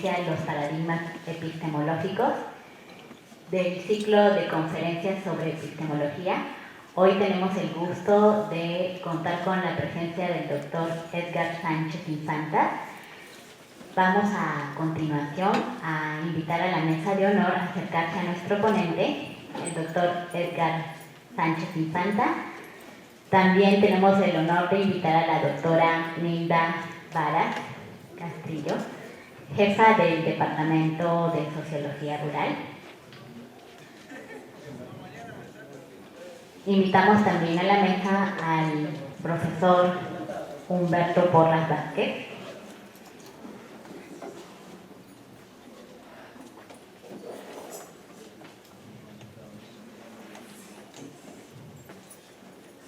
conferencia Los paradigmas epistemológicos del ciclo de conferencias sobre epistemología. Hoy tenemos el gusto de contar con la presencia del doctor Edgar Sánchez Infanta. Vamos a continuación a invitar a la mesa de honor a acercarse a nuestro ponente, el doctor Edgar Sánchez Infanta. También tenemos el honor de invitar a la doctora Nilda Varas Castrillo, jefa del Departamento de Sociología Rural. Invitamos también a la mesa al profesor Humberto Porras Vázquez.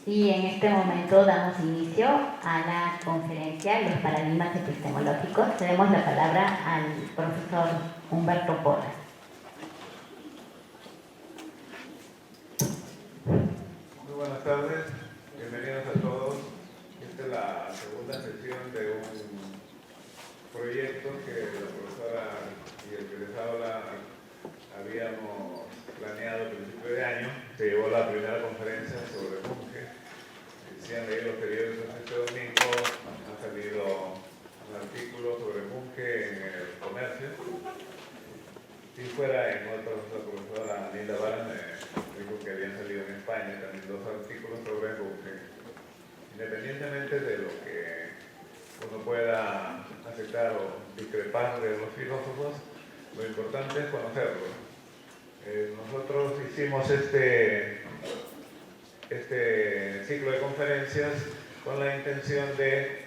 Y en este momento damos inicio a la conferencia Los paradigmas epistemológicos. Cedemos la palabra al profesor Humberto Porras. Muy buenas tardes, bienvenidos a todos. Esta es la segunda sesión de un proyecto que la profesora y el que les habla habíamos planeado a principio de año. Se llevó la primera conferencia sobre Bunge. Si han leído los periódicos este domingo, ha salido un artículo sobre Bunge en el Comercio. Si fuera en otros, la profesora Nilda Varas me dijo que habían salido en España también 2 artículos sobre Bunge. Independientemente de lo que uno pueda aceptar o discrepar de los filósofos, lo importante es conocerlos. Nosotros hicimos este ciclo de conferencias con la intención de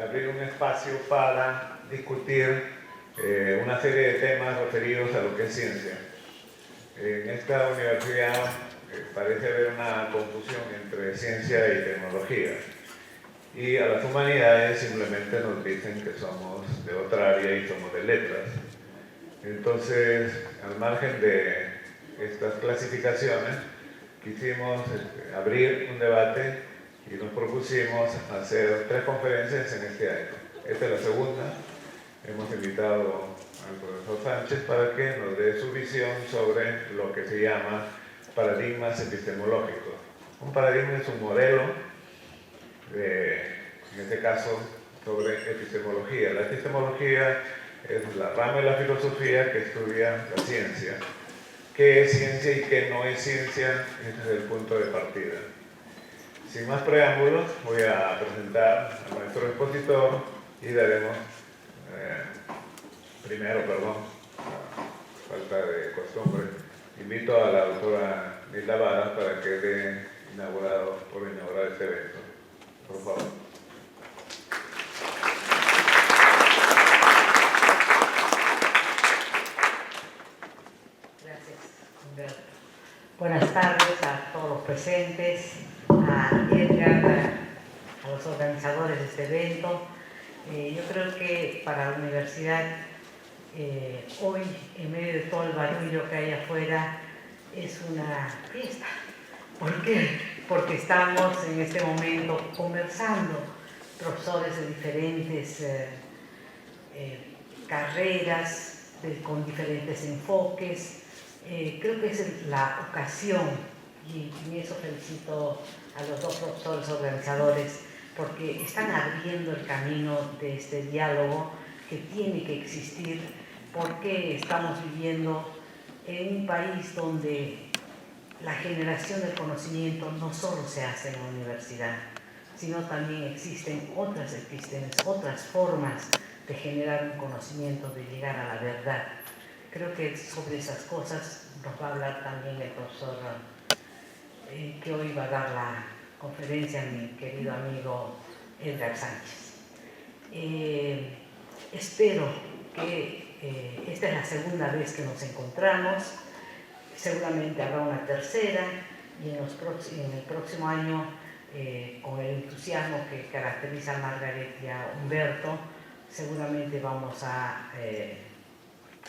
abrir un espacio para discutir una serie de temas referidos a lo que es ciencia. En esta universidad parece haber una confusión entre ciencia y tecnología. Y a las humanidades simplemente nos dicen que somos de otra área y somos de letras. Entonces, al margen de estas clasificaciones, quisimos abrir un debate y nos propusimos hacer 3 conferencias en este año. Esta es la segunda. Hemos invitado al profesor Sánchez para que nos dé su visión sobre lo que se llama paradigmas epistemológicos. Un paradigma es un modelo, en este caso, sobre epistemología. La epistemología es la rama de la filosofía que estudia la ciencia. ¿Qué es ciencia y qué no es ciencia? Este es el punto de partida. Sin más preámbulos, voy a presentar a nuestro expositor y daremos primero, falta de costumbre, invito a la doctora Nilda Varas para que dé por inaugurar este evento. Por favor. Gracias, Humberto. Buenas tardes a todos los presentes, a Edgar, a los organizadores de este evento. Yo creo que para la universidad, hoy, en medio de todo el barullo que hay afuera, es una fiesta. ¿Por qué? Porque estamos en este momento conversando, profesores de diferentes carreras, con diferentes enfoques. Creo que es la ocasión, y en eso felicito a los 2 profesores organizadores, porque están abriendo el camino de este diálogo que tiene que existir, porque estamos viviendo en un país donde la generación del conocimiento no solo se hace en la universidad, sino también existen otras epístemes, otras formas de generar un conocimiento, de llegar a la verdad. Creo que sobre esas cosas nos va a hablar también el profesor que hoy va a dar la conferencia, mi querido amigo Edgar Sánchez. Espero que esta es la segunda vez que nos encontramos, seguramente habrá una tercera y en el próximo año, con el entusiasmo que caracteriza a Margaret y a Humberto, seguramente vamos a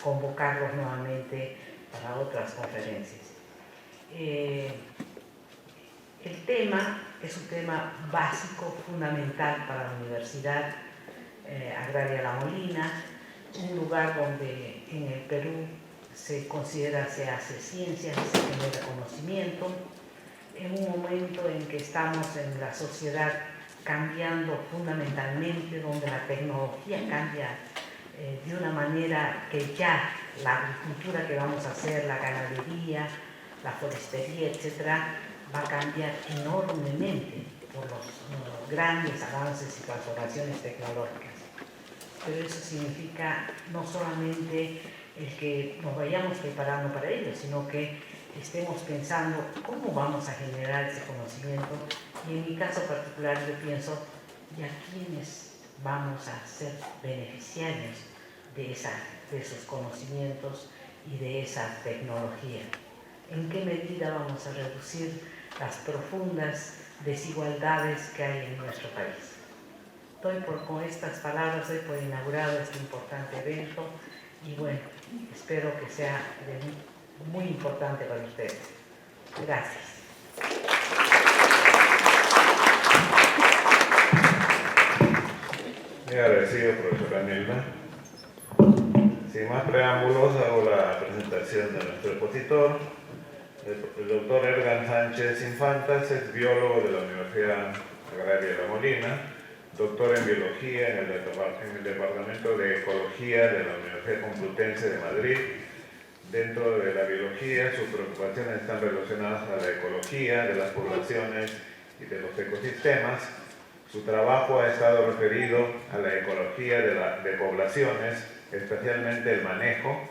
convocarlos nuevamente para otras conferencias. El tema es un tema básico, fundamental para la Universidad Agraria La Molina, un lugar donde en el Perú se considera, se hace ciencia, se genera conocimiento, en un momento en que estamos en la sociedad cambiando fundamentalmente, donde la tecnología cambia de una manera que ya la agricultura que vamos a hacer, la ganadería, la forestería, etcétera, va a cambiar enormemente por los grandes avances y transformaciones tecnológicas. Pero eso significa no solamente el que nos vayamos preparando para ello, sino que estemos pensando cómo vamos a generar ese conocimiento, y en mi caso particular yo pienso, ¿y a quiénes vamos a ser beneficiarios de esos conocimientos y de esa tecnología? ¿En qué medida vamos a reducir las profundas desigualdades que hay en nuestro país? Con estas palabras doy por inaugurado este importante evento y bueno, espero que sea muy importante para ustedes. Gracias. Muy agradecido, profesora Nilma. Sin más preámbulos, hago la presentación de nuestro expositor. El doctor Ergan Sánchez Infantas es biólogo de la Universidad Agraria de La Molina, doctor en biología en el Departamento de Ecología de la Universidad Complutense de Madrid. Dentro de la biología, sus preocupaciones están relacionadas a la ecología de las poblaciones y de los ecosistemas. Su trabajo ha estado referido a la ecología de poblaciones, especialmente el manejo,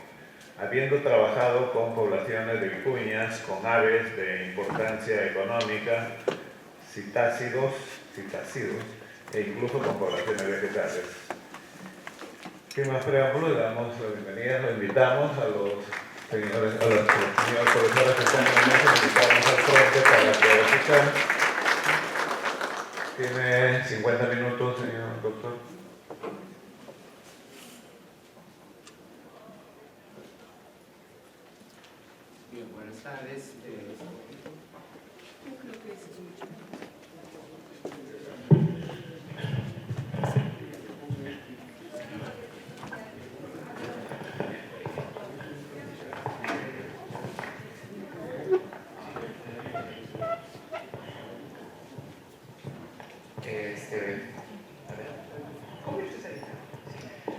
habiendo trabajado con poblaciones de vicuñas, con aves de importancia económica, citácidos e incluso con poblaciones vegetales. Sin más preámbulos, le damos la bienvenida, lo invitamos a los señores profesores que están en la mesa, los invitamos al frente para poder escuchar. Tiene 50 minutos, señor doctor. Bien, buenas tardes. No creo que se escuche.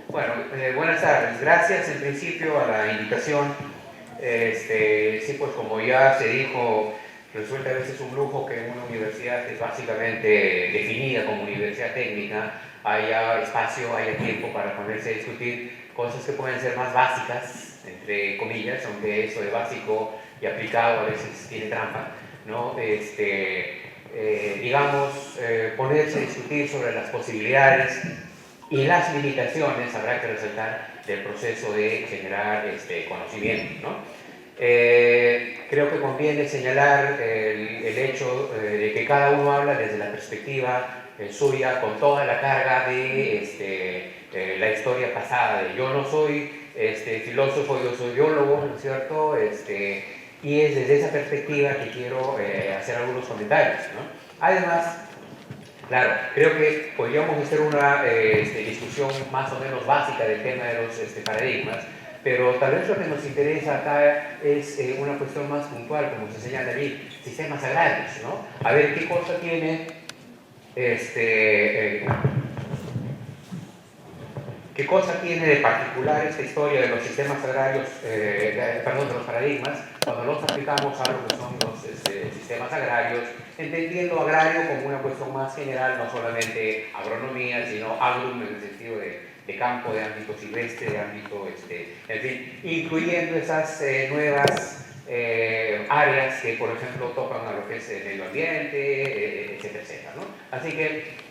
Bueno, buenas tardes. Gracias en principio a la invitación. Sí, pues como ya se dijo, resulta a veces un lujo que en una universidad que es básicamente definida como universidad técnica haya espacio, haya tiempo para ponerse a discutir cosas que pueden ser más básicas, entre comillas, aunque eso de básico y aplicado a veces tiene trampa, ¿no? Ponerse a discutir sobre las posibilidades y las limitaciones, habrá que resaltar, del proceso de generar conocimiento, ¿no? Creo que conviene señalar el hecho de que cada uno habla desde la perspectiva suya, con toda la carga de la historia pasada. Yo no soy filósofo, yo soy biólogo, ¿no es cierto? Y es desde esa perspectiva que quiero hacer algunos comentarios, ¿no? Además, claro, creo que podríamos hacer una discusión más o menos básica del tema de los paradigmas, pero tal vez lo que nos interesa acá es una cuestión más puntual, como se señala allí, sistemas agrarios, ¿no? A ver qué cosa tiene ¿qué cosa tiene de particular esta historia de los sistemas agrarios, de los paradigmas, cuando los aplicamos a lo que son los sistemas agrarios, entendiendo agrario como una cuestión más general, no solamente agronomía, sino agrum en el sentido de campo, de ámbito silvestre, de ámbito, en fin, incluyendo esas nuevas áreas que, por ejemplo, tocan a lo que es el medio ambiente, etcétera, etcétera, ¿no? Así que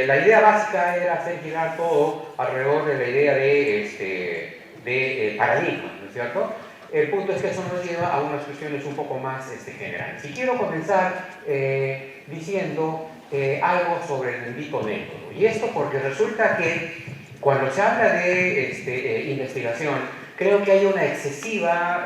la idea básica era hacer girar todo alrededor de la idea de paradigma, ¿no es cierto? El punto es que eso nos lleva a unas cuestiones un poco más generales. Y quiero comenzar diciendo algo sobre el bendito método. Y esto porque resulta que cuando se habla de investigación, creo que hay una excesiva,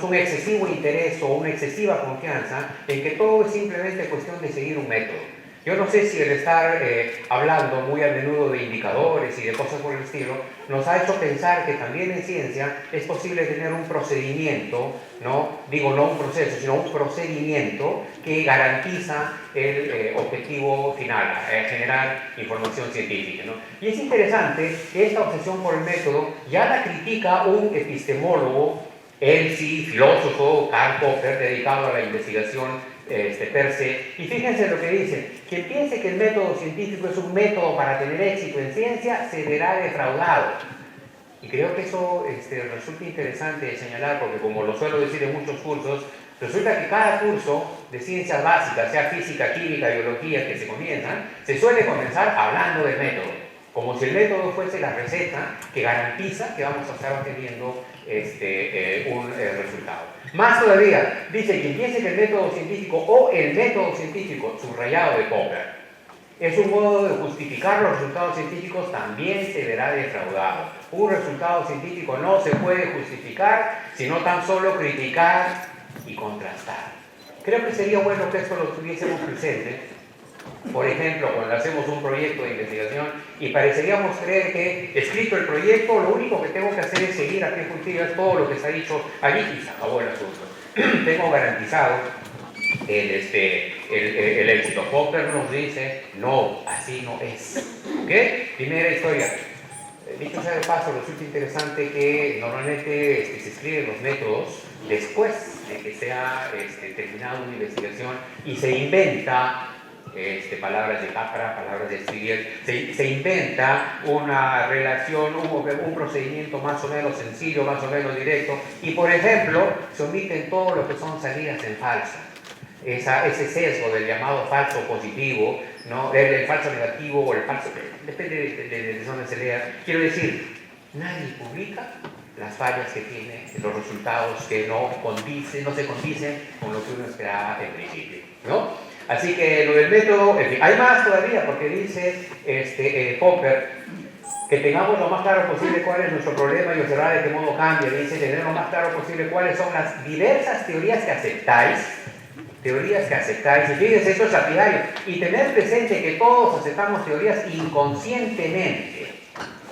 un excesivo interés o una excesiva confianza en que todo es simplemente cuestión de seguir un método. Yo no sé si el estar hablando muy a menudo de indicadores y de cosas por el estilo nos ha hecho pensar que también en ciencia es posible tener un procedimiento, no un proceso, sino un procedimiento que garantiza el objetivo final, generar información científica, ¿no? Y es interesante que esta obsesión por el método ya la critica un epistemólogo, él sí, filósofo, Karl Popper, dedicado a la investigación per se. Y fíjense lo que dice: quien piense que el método científico es un método para tener éxito en ciencia se verá defraudado. Y creo que eso resulta interesante de señalar, porque como lo suelo decir en muchos cursos, resulta que cada curso de ciencias básicas, sea física, química, biología, que se comienzan, se suele comenzar hablando del método, como si el método fuese la receta que garantiza que vamos a estar obteniendo un resultado. Más todavía, dice: quien piense que el método científico o el método científico, subrayado de Popper, es un modo de justificar los resultados científicos, también se verá defraudado. Un resultado científico no se puede justificar, sino tan solo criticar y contrastar. Creo que sería bueno que esto lo tuviésemos presente. Por ejemplo, cuando hacemos un proyecto de investigación y pareceríamos creer que, escrito el proyecto, lo único que tengo que hacer es seguir a pie juntillas todo lo que se ha dicho allí y se acabó el asunto. Tengo garantizado el éxito. Popper nos dice: no, así no es. ¿Ok? Primera historia. Dicho sea de paso, resulta interesante que normalmente se escriben los métodos después de que se ha terminado una investigación y se inventa palabras de Capra, palabras de Stiglitz, se inventa una relación, un procedimiento más o menos sencillo, más o menos directo, y por ejemplo se omiten todo lo que son salidas en falso. Ese sesgo del llamado falso positivo, ¿no? El falso negativo o el falso, depende de dónde se lea. Quiero decir, nadie publica las fallas que tiene, los resultados que no se condicen con lo que uno esperaba en principio, ¿no? Así que lo del método, en fin, hay más todavía, porque dice Popper que tengamos lo más claro posible cuál es nuestro problema y observar de qué modo cambia. Dice: tener lo más claro posible cuáles son las diversas teorías que aceptáis, y fíjense, esto es lapidario, y tener presente que todos aceptamos teorías inconscientemente.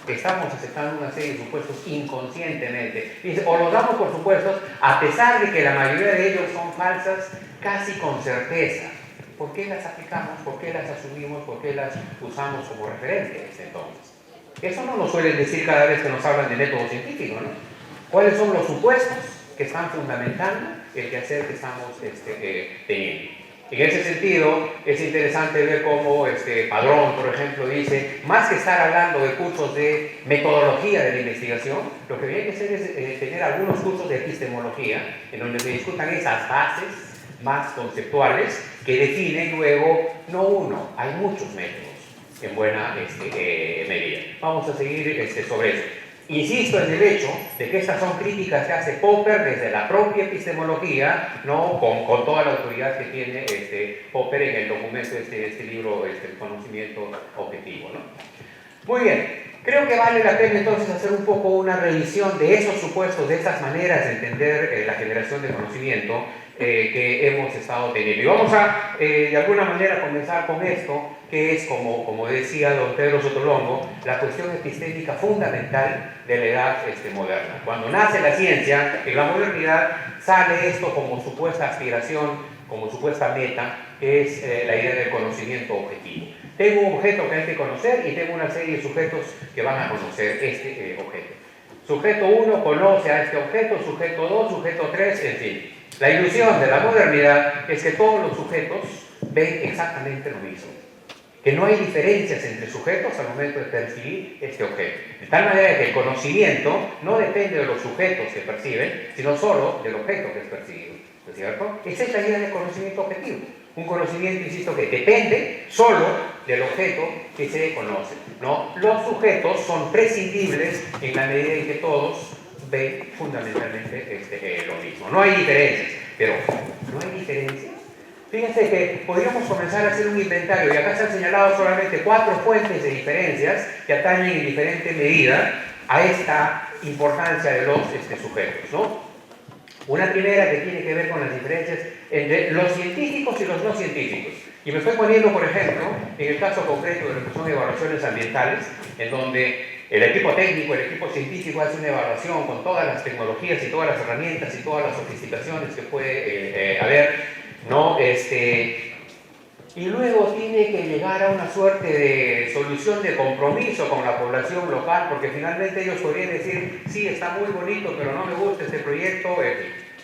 Estamos aceptando una serie de supuestos inconscientemente. Dice: o los damos por supuestos a pesar de que la mayoría de ellos son falsas, casi con certeza. ¿Por qué las aplicamos? ¿Por qué las asumimos? ¿Por qué las usamos como referentes entonces? Eso no nos suelen decir cada vez que nos hablan de método científico, ¿no? ¿Cuáles son los supuestos que están fundamentando el quehacer que estamos teniendo? En ese sentido, es interesante ver cómo Padrón, por ejemplo, dice: más que estar hablando de cursos de metodología de la investigación, lo que hay que hacer es tener algunos cursos de epistemología, en donde se discutan esas bases más conceptuales que definen luego, no uno, hay muchos métodos en buena medida. Vamos a seguir sobre eso. Insisto en el hecho de que estas son críticas que hace Popper desde la propia epistemología, ¿no? con toda la autoridad que tiene Popper en el documento de este libro, El conocimiento objetivo, ¿no? Muy bien, creo que vale la pena entonces hacer un poco una revisión de esos supuestos, de estas maneras de entender la generación de conocimiento que hemos estado teniendo. Y vamos a, de alguna manera, comenzar con esto, que es, como decía don Pedro Sotolongo, la cuestión epistémica fundamental de la edad moderna. Cuando nace la ciencia, en la modernidad, sale esto como supuesta aspiración, como supuesta meta, que es la idea del conocimiento objetivo. Tengo un objeto que hay que conocer y tengo una serie de sujetos que van a conocer este objeto. Sujeto 1 conoce a este objeto, sujeto 2, sujeto 3, en fin. La ilusión de la modernidad es que todos los sujetos ven exactamente lo mismo, que no hay diferencias entre sujetos al momento de percibir este objeto. De tal manera que el conocimiento no depende de los sujetos que perciben, sino solo del objeto que es percibido. ¿No es cierto? Esa es la idea del conocimiento objetivo. Un conocimiento, insisto, que depende solo del objeto que se conoce, ¿no? Los sujetos son prescindibles en la medida en que todos ven fundamentalmente lo mismo. No hay diferencias, pero ¿no hay diferencias? Fíjense que podríamos comenzar a hacer un inventario, y acá se han señalado solamente 4 fuentes de diferencias que atañen en diferente medida a esta importancia de los sujetos, ¿no? Una primera que tiene que ver con las diferencias entre los científicos y los no científicos. Y me estoy poniendo, por ejemplo, en el caso concreto de lo que son evaluaciones ambientales, en donde el equipo técnico, el equipo científico hace una evaluación con todas las tecnologías y todas las herramientas y todas las sofisticaciones que puede haber, ¿no? Y luego tiene que llegar a una suerte de solución de compromiso con la población local, porque finalmente ellos podrían decir, sí, está muy bonito, pero no me gusta este proyecto,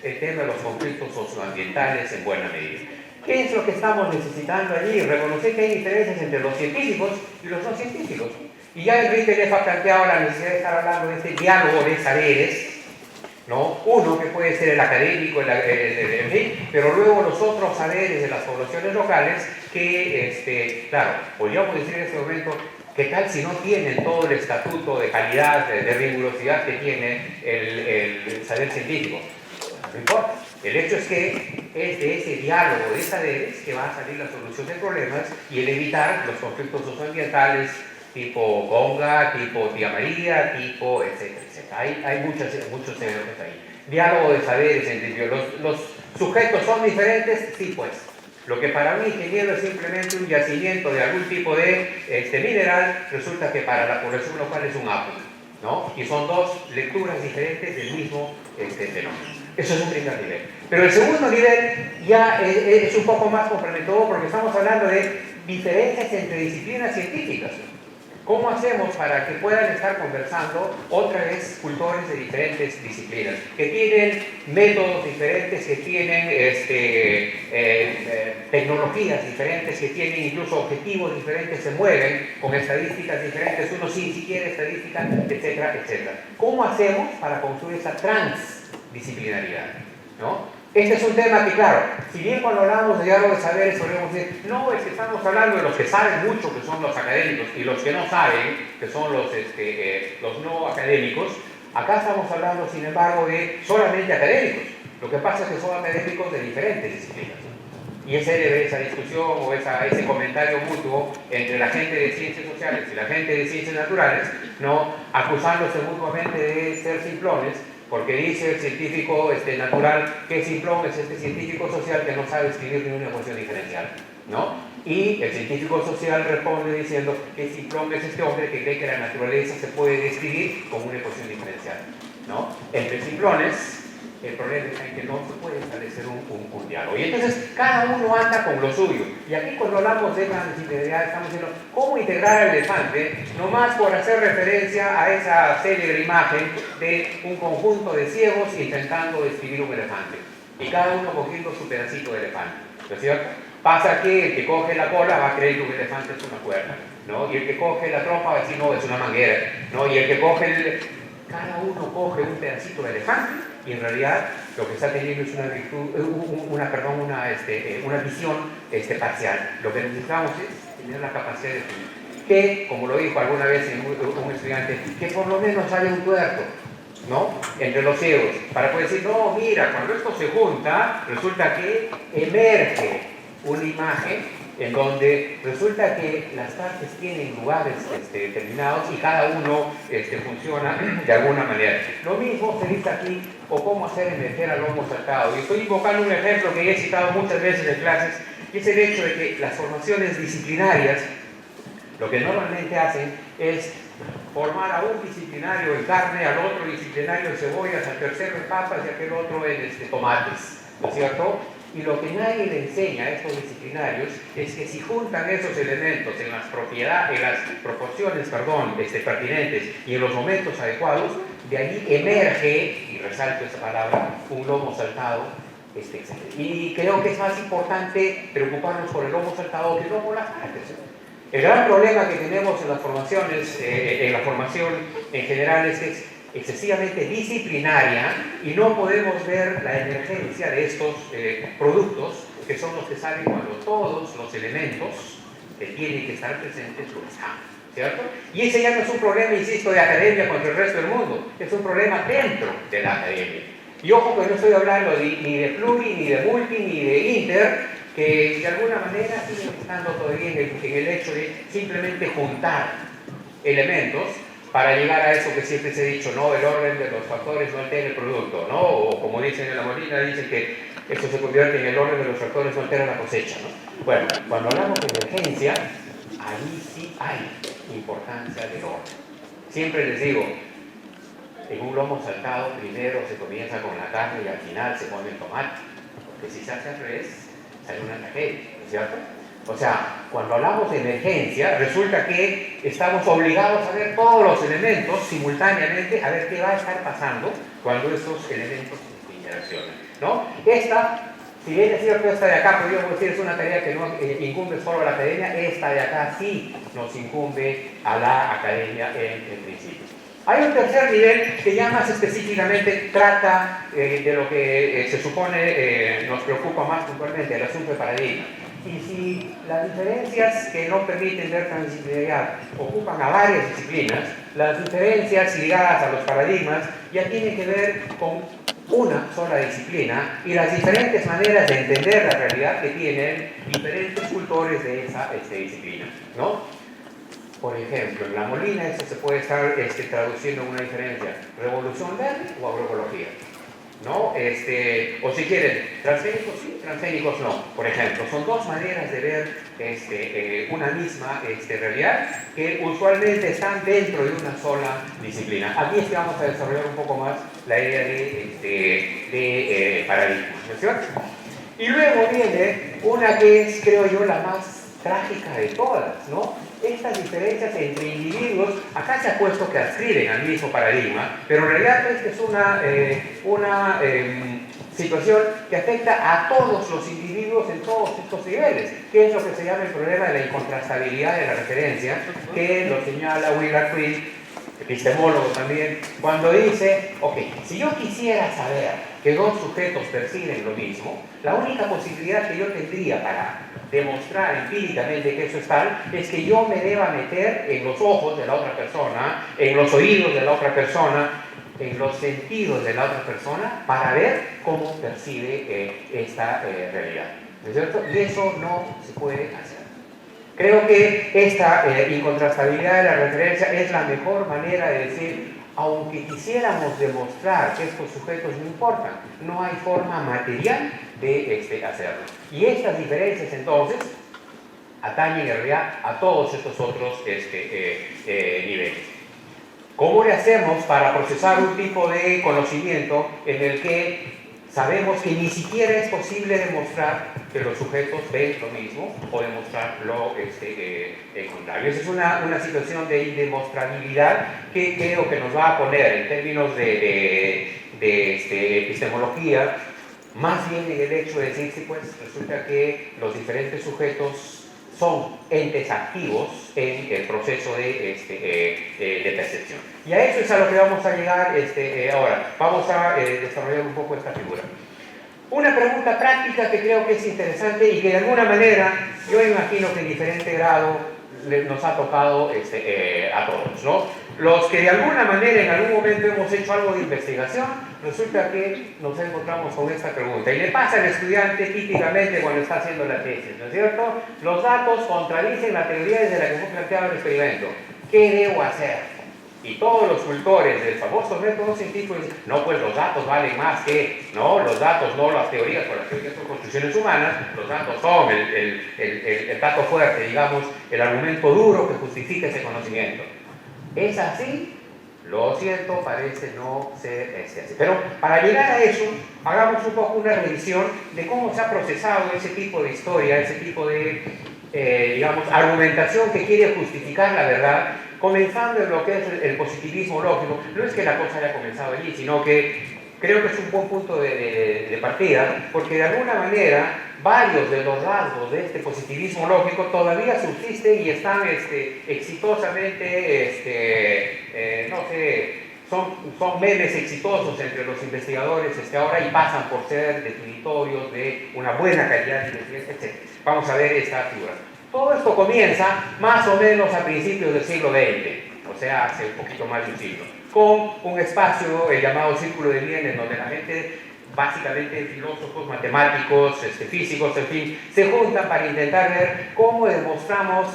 el tema de los conflictos socioambientales en buena medida. ¿Qué es lo que estamos necesitando allí? Reconocer que hay diferencias entre los científicos y los no científicos. Y ya Enrique Leff ha planteado la necesidad de estar hablando de este diálogo de saberes, ¿no? Uno que puede ser el académico, pero luego los otros saberes de las poblaciones locales que, claro, podríamos decir en este momento, ¿qué tal si no tienen todo el estatuto de calidad, de rigurosidad que tiene el saber científico? No importa. El hecho es que es de ese diálogo de saberes que va a salir la solución de problemas y el evitar los conflictos socioambientales tipo Conga, tipo Tía María, tipo etcétera, etcétera. Hay muchos ejemplos ahí. Diálogo de saberes entre los sujetos son diferentes, sí pues. Lo que para mí ingeniero es simplemente un yacimiento de algún tipo de mineral, resulta que para la población local es un apio, ¿no? Y son dos lecturas diferentes del mismo fenómeno. Eso es un primer nivel. Pero el segundo nivel ya es un poco más complementario porque estamos hablando de diferencias entre disciplinas científicas. ¿Cómo hacemos para que puedan estar conversando otra vez cultores de diferentes disciplinas, que tienen métodos diferentes, que tienen tecnologías diferentes, que tienen incluso objetivos diferentes, se mueven con estadísticas diferentes, uno sin siquiera estadísticas, etcétera, etcétera? ¿Cómo hacemos para construir esa transdisciplinaridad? ¿No? Este es un tema que, claro, si bien cuando hablamos de diálogo de saberes solemos decir, no, es que estamos hablando de los que saben mucho, que son los académicos, y los que no saben, que son los no académicos, acá estamos hablando, sin embargo, de solamente académicos. Lo que pasa es que son académicos de diferentes disciplinas. Y es célebre esa discusión o ese comentario mutuo entre la gente de ciencias sociales y la gente de ciencias naturales, ¿no? Acusándose mutuamente de ser simplones, porque dice el científico natural que simplón es este científico social que no sabe escribir ni una ecuación diferencial, ¿no? Y el científico social responde diciendo que simplón es este hombre que cree que la naturaleza se puede describir como una ecuación diferencial, ¿no? Entre simplones, el problema es que no se puede establecer un diálogo. Y entonces cada uno anda con lo suyo. Y aquí cuando hablamos de transdisciplinaridad estamos diciendo cómo integrar al elefante, nomás por hacer referencia a esa célebre imagen de un conjunto de ciegos intentando describir un elefante. Y cada uno cogiendo su pedacito de elefante. ¿No es cierto? Pasa que el que coge la cola va a creer que un elefante es una cuerda, ¿no? Y el que coge la trompa va a decir, no, es una manguera, ¿no? Y el que coge cada uno coge un pedacito de elefante y en realidad lo que está teniendo es una visión parcial. Lo que necesitamos es tener la capacidad de que, como lo dijo alguna vez un estudiante, que por lo menos haya un tuerto, ¿no? Entre los ciegos, para poder decir, no, mira, cuando esto se junta, resulta que emerge una imagen en donde resulta que las partes tienen lugares determinados y cada uno funciona de alguna manera. Lo mismo se dice aquí, o cómo hacer emerger al lomo saltado. Y estoy invocando un ejemplo que he citado muchas veces en clases, y es el hecho de que las formaciones disciplinarias, lo que normalmente hacen es formar a un disciplinario en carne, al otro disciplinario en cebollas, al tercero en papas y aquel otro en tomates, ¿no es cierto? Y lo que nadie le enseña a estos disciplinarios es que si juntan esos elementos en las proporciones pertinentes y en los momentos adecuados, de allí emerge, y resalto esa palabra, un lomo saltado excelente. Y creo que es más importante preocuparnos por el lomo saltado que no por las partes. El gran problema que tenemos en las formaciones, en la formación en general, es que es excesivamente disciplinaria y no podemos ver la emergencia de estos productos que son los que salen cuando todos los elementos que tienen que estar presentes lo están, ¿cierto? Y ese ya no es un problema, insisto, de academia contra el resto del mundo, es un problema dentro de la academia. Y ojo que no estoy hablando ni de pluri, ni de multi, ni de inter, que de alguna manera siguen estando todavía en el hecho de simplemente juntar elementos para llegar a eso que siempre se ha dicho, ¿no? El orden de los factores no altera el producto, ¿no? O como dicen en la Molina, dicen que esto se convierte en el orden de los factores no altera la cosecha, ¿no? Bueno, cuando hablamos de emergencia, ahí sí hay importancia del orden. Siempre les digo, en un lomo saltado primero se comienza con la carne y al final se pone el tomate, porque si se hace al revés, sale una tragedia, ¿no es cierto? O sea, cuando hablamos de emergencia, resulta que estamos obligados a ver todos los elementos simultáneamente, a ver qué va a estar pasando cuando estos elementos interaccionan, ¿no? Esta, si bien es cierto, esta de acá, podríamos decir, es una tarea que no incumbe solo a la academia, esta de acá sí nos incumbe a la academia en principio. Hay un tercer nivel que ya más específicamente trata de lo que se supone nos preocupa más puntualmente, el asunto de paradigma. Y si las diferencias que no permiten ver transdisciplinaridad ocupan a varias disciplinas, las diferencias ligadas a los paradigmas ya tienen que ver con una sola disciplina y las diferentes maneras de entender la realidad que tienen diferentes cultores de esa disciplina, ¿no? Por ejemplo, en la Molina esto se puede estar traduciendo en una diferencia, revolución verde o agroecología, ¿no? O si quieren, transgénicos sí, transgénicos no, por ejemplo. Son dos maneras de ver una misma realidad que usualmente están dentro de una sola disciplina. Aquí es que vamos a desarrollar un poco más la idea de paradigmas, ¿no es cierto? Y luego viene una que es, creo yo, la más trágica de todas, ¿no? Estas diferencias entre individuos, acá se ha puesto que adscriben al mismo paradigma, pero en realidad es una situación que afecta a todos los individuos en todos estos niveles, que es lo que se llama el problema de la incontrastabilidad de la referencia, que lo señala Willard Fried, epistemólogo también, cuando dice, ok, si yo quisiera saber que dos sujetos perciben lo mismo, la única posibilidad que yo tendría para demostrar empíricamente que eso es tal, es que yo me deba meter en los ojos de la otra persona, en los oídos de la otra persona, en los sentidos de la otra persona, para ver cómo percibe esta realidad, ¿no es cierto? Y eso no se puede hacer. Creo que esta incontrastabilidad de la referencia es la mejor manera de decir, aunque quisiéramos demostrar que estos sujetos no importan, no hay forma material de hacerlo. Y estas diferencias entonces atañen en realidad a todos estos otros niveles. ¿Cómo le hacemos para procesar un tipo de conocimiento en el que sabemos que ni siquiera es posible demostrar que los sujetos ven lo mismo o demostrar lo contrario? Esa es una situación de indemostrabilidad que creo que nos va a poner en términos de epistemología, más bien en el hecho de decir, sí, pues resulta que los diferentes sujetos son entes activos en el proceso de percepción. Y a eso es a lo que vamos a llegar ahora. Vamos a desarrollar un poco esta figura. Una pregunta práctica que creo que es interesante y que de alguna manera, yo imagino que en diferente grado nos ha tocado a todos, ¿no? Los que de alguna manera en algún momento hemos hecho algo de investigación, resulta que nos encontramos con esta pregunta. Y le pasa al estudiante típicamente cuando está haciendo la tesis, ¿no es cierto? Los datos contradicen la teoría desde la que fue planteado el experimento. ¿Qué debo hacer? Y todos los cultores del famoso método científico dicen, no, pues los datos valen más que, no, los datos no las teorías, por las teorías son construcciones humanas, los datos son el dato fuerte, digamos, el argumento duro que justifica ese conocimiento. ¿Es así? Lo siento, parece no ser así. Pero para llegar a eso, hagamos un poco una revisión de cómo se ha procesado ese tipo de historia, ese tipo de, digamos, argumentación que quiere justificar la verdad, comenzando en lo que es el positivismo lógico. No es que la cosa haya comenzado allí, sino que creo que es un buen punto de partida, porque de alguna manera varios de los rasgos de este positivismo lógico todavía subsisten y están exitosamente, no sé, son memes exitosos entre los investigadores ahora y pasan por ser definitorios de una buena calidad de investigación, etc. Vamos a ver esta figura. Todo esto comienza más o menos a principios del siglo XX, o sea, hace un poquito más de un siglo, con un espacio llamado Círculo de Viena, en donde la gente, básicamente filósofos, matemáticos, físicos, en fin, se juntan para intentar ver cómo demostramos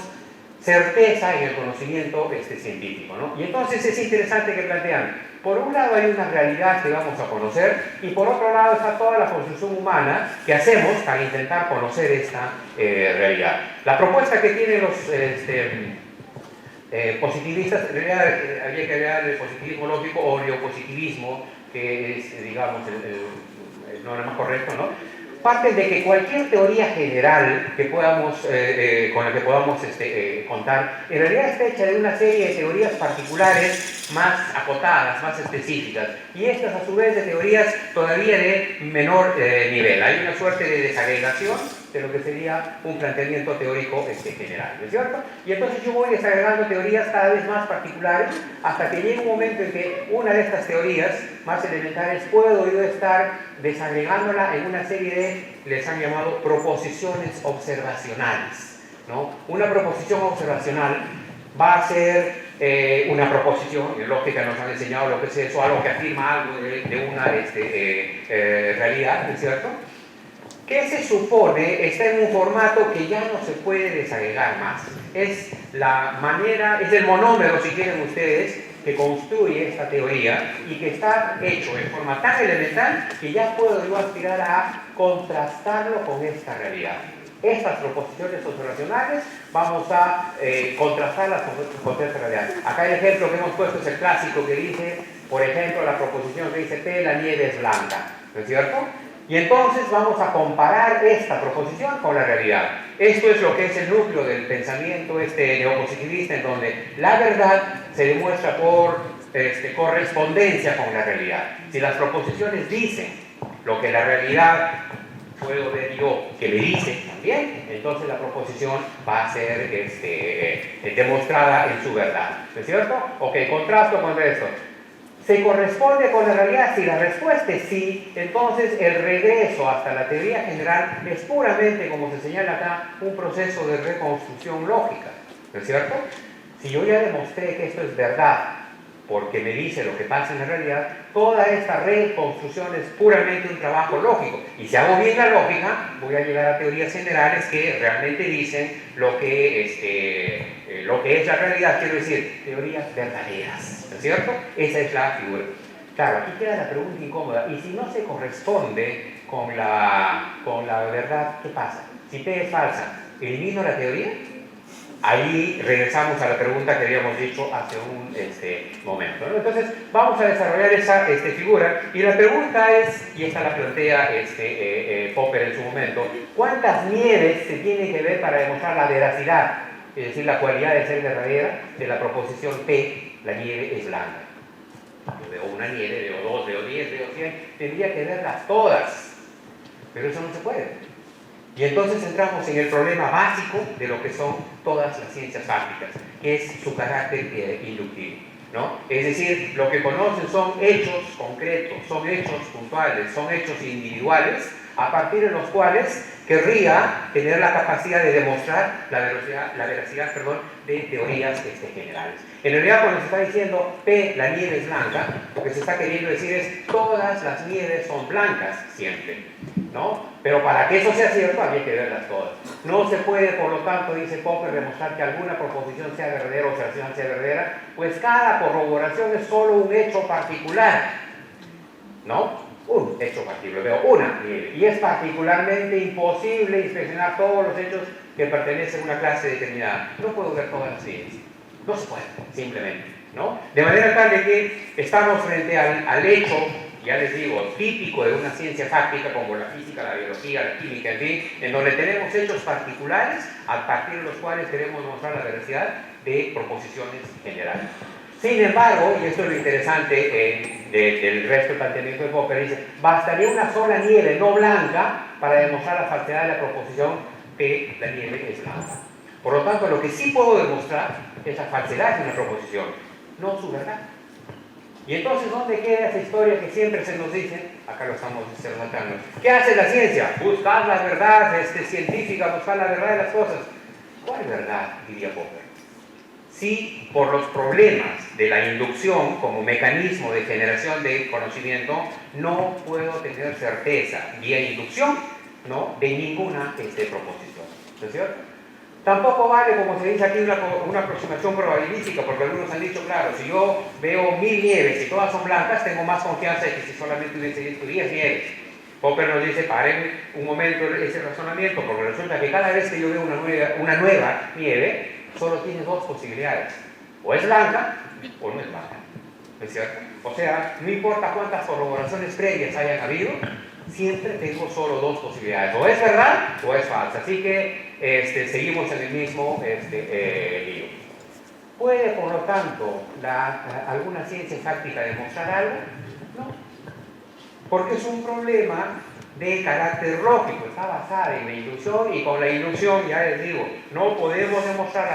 certeza en el conocimiento científico, ¿no? Y entonces es interesante que plantean, por un lado hay una realidad que vamos a conocer y por otro lado está toda la construcción humana que hacemos para intentar conocer esta realidad. La propuesta que tienen los positivistas, en realidad había que hablar de positivismo lógico o neopositivismo, que es, digamos, el nombre más correcto, ¿no? Parte de que cualquier teoría general que podamos, con la que podamos contar, en realidad está hecha de una serie de teorías particulares más acotadas, más específicas, y estas a su vez de teorías todavía de menor nivel. Hay una suerte de desagregación de lo que sería un planteamiento teórico general, ¿no es cierto? Y entonces yo voy desagregando teorías cada vez más particulares hasta que llegue un momento en que una de estas teorías más elementales puedo yo estar desagregándola en una serie de, les han llamado proposiciones observacionales, ¿no? Una proposición observacional va a ser una proposición, en lógica nos han enseñado lo que es eso, algo que afirma algo de una realidad, ¿no es cierto? Que se supone está en un formato que ya no se puede desagregar más. Es la manera, es el monómero, si quieren ustedes, que construye esta teoría y que está hecho en forma tan elemental que ya puedo yo aspirar a contrastarlo con esta realidad. Estas proposiciones observacionales vamos a contrastarlas con esta realidad. Acá el ejemplo que hemos puesto es el clásico que dice, por ejemplo, la proposición que dice P, la nieve es blanca, ¿no es cierto? Y entonces vamos a comparar esta proposición con la realidad. Esto es lo que es el núcleo del pensamiento neopositivista, en donde la verdad se demuestra por correspondencia con la realidad. Si las proposiciones dicen lo que la realidad puedo ver yo que me dice también, entonces la proposición va a ser demostrada en su verdad. ¿No es cierto? Ok, contrasto con esto. ¿Se corresponde con la realidad? Si la respuesta es sí, entonces el regreso hasta la teoría general es puramente, como se señala acá, un proceso de reconstrucción lógica, ¿no es cierto? Si yo ya demostré que esto es verdad, porque me dice lo que pasa en la realidad, toda esta reconstrucción es puramente un trabajo lógico. Y si hago bien la lógica, voy a llegar a teorías generales que realmente dicen lo que es la realidad, quiero decir, teorías verdaderas, ¿no es cierto? Esa es la figura. Claro, aquí queda la pregunta incómoda. ¿Y si no se corresponde con la verdad, qué pasa? Si P es falsa, ¿elimino la teoría? Ahí regresamos a la pregunta que habíamos dicho hace un momento, ¿no? Entonces, vamos a desarrollar esa figura, y la pregunta es, y esta la plantea Popper en su momento, ¿cuántas nieves se tiene que ver para demostrar la veracidad, es decir, la cualidad de ser verdadera de la proposición P, la nieve es blanca? Yo veo una nieve, veo 2, veo 10, veo 100, tendría que verlas todas, pero eso no se puede. Y entonces entramos en el problema básico de lo que son todas las ciencias fácticas, que es su carácter inductivo, ¿no? Es decir, lo que conocen son hechos concretos, son hechos puntuales, son hechos individuales, a partir de los cuales querría tener la capacidad de demostrar la veracidad de teorías generales. En realidad, cuando se está diciendo P, la nieve es blanca, lo que se está queriendo decir es todas las nieves son blancas siempre, ¿no? Pero para que eso sea cierto, había que verlas todas. No se puede, por lo tanto, dice Popper, demostrar que alguna proposición sea verdadera o observación sea verdadera, pues cada corroboración es solo un hecho particular, ¿no? Un hecho particular, veo una nieve, y es particularmente imposible inspeccionar todos los hechos que pertenecen a una clase determinada. No puedo ver todas las nieves, no se puede, simplemente, ¿no? De manera tal de que estamos frente al hecho, ya les digo, típico de una ciencia fáctica como la física, la biología, la química, en fin, en donde tenemos hechos particulares a partir de los cuales queremos demostrar la veracidad de proposiciones generales. Sin embargo, y esto es lo interesante del resto del planteamiento de Popper, dice, bastaría una sola nieve no blanca para demostrar la falsedad de la proposición que la nieve es blanca. Por lo tanto, lo que sí puedo demostrar es la falsedad de una proposición, no su verdad. Y entonces, ¿dónde queda esa historia que siempre se nos dice? Acá lo estamos resaltando. ¿Qué hace la ciencia? Buscar la verdad científica, buscar la verdad de las cosas. ¿Cuál verdad, diría Popper? Si por los problemas de la inducción como mecanismo de generación de conocimiento no puedo tener certeza vía inducción, ¿no?, de ninguna proposición, ¿no es cierto? Tampoco vale, como se dice aquí, una aproximación probabilística, porque algunos han dicho, claro, si yo veo 1000 nieves y todas son blancas, tengo más confianza de que si solamente hubiese visto 10 nieves. Popper nos dice, paren un momento ese razonamiento, porque resulta que cada vez que yo veo una nueva nieve, solo tiene dos posibilidades. O es blanca o no es blanca. ¿No es cierto? O sea, no importa cuántas corroboraciones previas hayan habido, siempre tengo solo dos posibilidades. O es verdad o es falsa. Así que seguimos en el mismo lío. ¿Puede, por lo tanto, alguna ciencia fáctica demostrar algo? No. Porque es un problema de carácter lógico, está basada en la inducción, y con la inducción, ya les digo, no podemos demostrar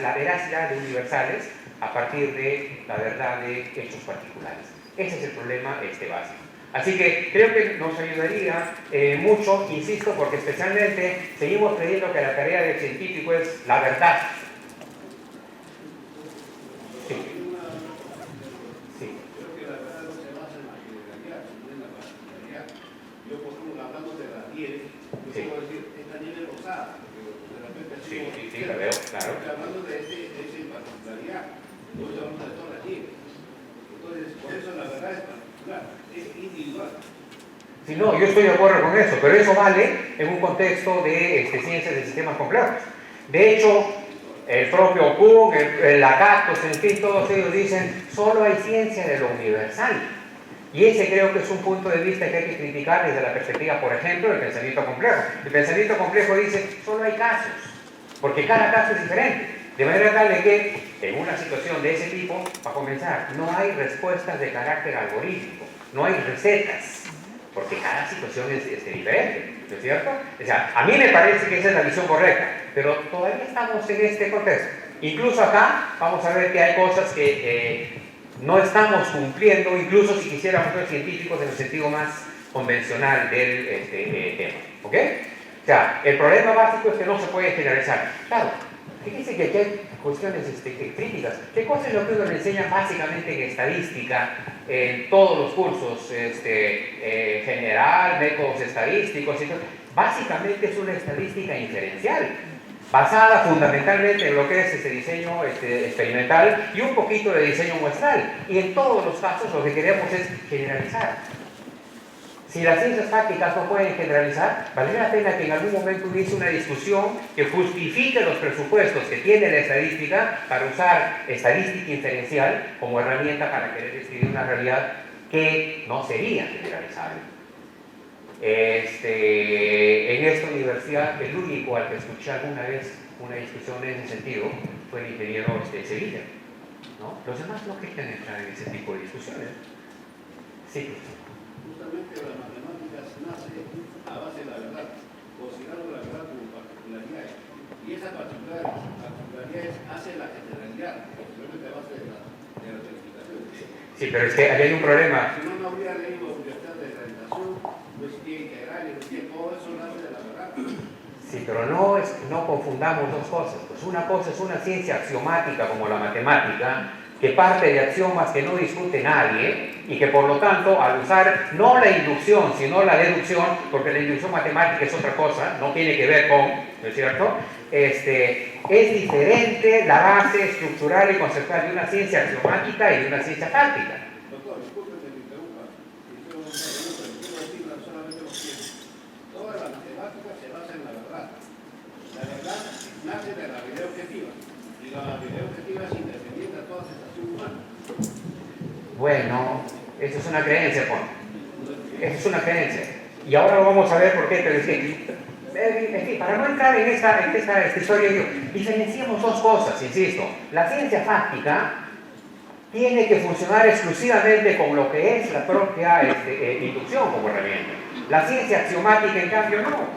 la veracidad de universales a partir de la verdad de hechos particulares. Ese es el problema básico. Así que creo que nos ayudaría mucho, insisto, porque especialmente seguimos creyendo que la tarea del científico es la verdad. Sí. Sí. Creo que la verdad no se basa en la generalidad, sino en la particularidad. Yo, por ejemplo, hablando de la nieve, yo puedo decir, esta nieve es rosada, porque de repente ha sido... Sí, la veo, claro. Estoy hablando de esa particularidad, no estoy hablando de toda la nieve. Entonces, por eso la verdad es particular, es individual. Sí, no, yo estoy de acuerdo con eso, pero eso vale en un contexto de ciencias de sistemas complejos. De hecho, el propio Kuhn, el Lakatos, en fin, todos ellos dicen, solo hay ciencia de lo universal. Y ese creo que es un punto de vista que hay que criticar desde la perspectiva, por ejemplo, del pensamiento complejo. El pensamiento complejo dice, solo hay casos, porque cada caso es diferente. De manera tal de que, en una situación de ese tipo, para comenzar, no hay respuestas de carácter algorítmico, no hay recetas, porque cada situación es diferente, ¿no es cierto? O sea, a mí me parece que esa es la visión correcta, pero todavía estamos en este contexto. Incluso acá vamos a ver que hay cosas que no estamos cumpliendo, incluso si quisiéramos ser científicos en el sentido más convencional del tema. ¿Ok? O sea, el problema básico es que no se puede generalizar. Claro, fíjense que aquí hay cuestiones críticas. ¿Qué cosa es lo que uno le enseña básicamente en estadística, en todos los cursos, general, métodos estadísticos? Básicamente es una estadística inferencial, basada fundamentalmente en lo que es diseño experimental y un poquito de diseño muestral. Y en todos los casos lo que queremos es generalizar. Si las ciencias prácticas no pueden generalizar, valdría la pena que en algún momento hubiese una discusión que justifique los presupuestos que tiene la estadística para usar estadística inferencial como herramienta para querer describir una realidad que no sería generalizable. En esta universidad, el único al que escuché alguna vez una discusión en ese sentido fue el ingeniero Sevilla, ¿no? Los demás no querían entrar en ese tipo de discusiones. Sí, Justamente las matemáticas nacen a base de la verdad, considerando la verdad como particularidades. Y esas particularidades hacen la generalidad, posiblemente a base de las verificaciones. Sí, pero es que hay un problema. Si no habría leído libertad de realización, no existía integral, no existía, todo eso nace de la verdad. Sí, pero no confundamos dos cosas. Pues una cosa es una ciencia axiomática como la matemática, que parte de axiomas que no discute nadie y que por lo tanto al usar no la inducción sino la deducción, porque la inducción matemática es otra cosa, no tiene que ver con, ¿no es cierto? Es diferente la base estructural y conceptual de una ciencia axiomática y de una ciencia práctica. Doctor, disculpe que me interrumpa. Quiero decir solamente lo siguiente. Toda la matemática se basa en la verdad. La verdad nace de la realidad objetiva. Y la realidad objetiva es independiente a toda sensación humana. Bueno, eso es una creencia, Juan. Eso es una creencia. Y ahora lo vamos a ver por qué, pero es que, en fin, para no entrar en esta historia, diferenciamos dos cosas, insisto. La ciencia fáctica tiene que funcionar exclusivamente con lo que es la propia inducción como herramienta. La ciencia axiomática, en cambio, no.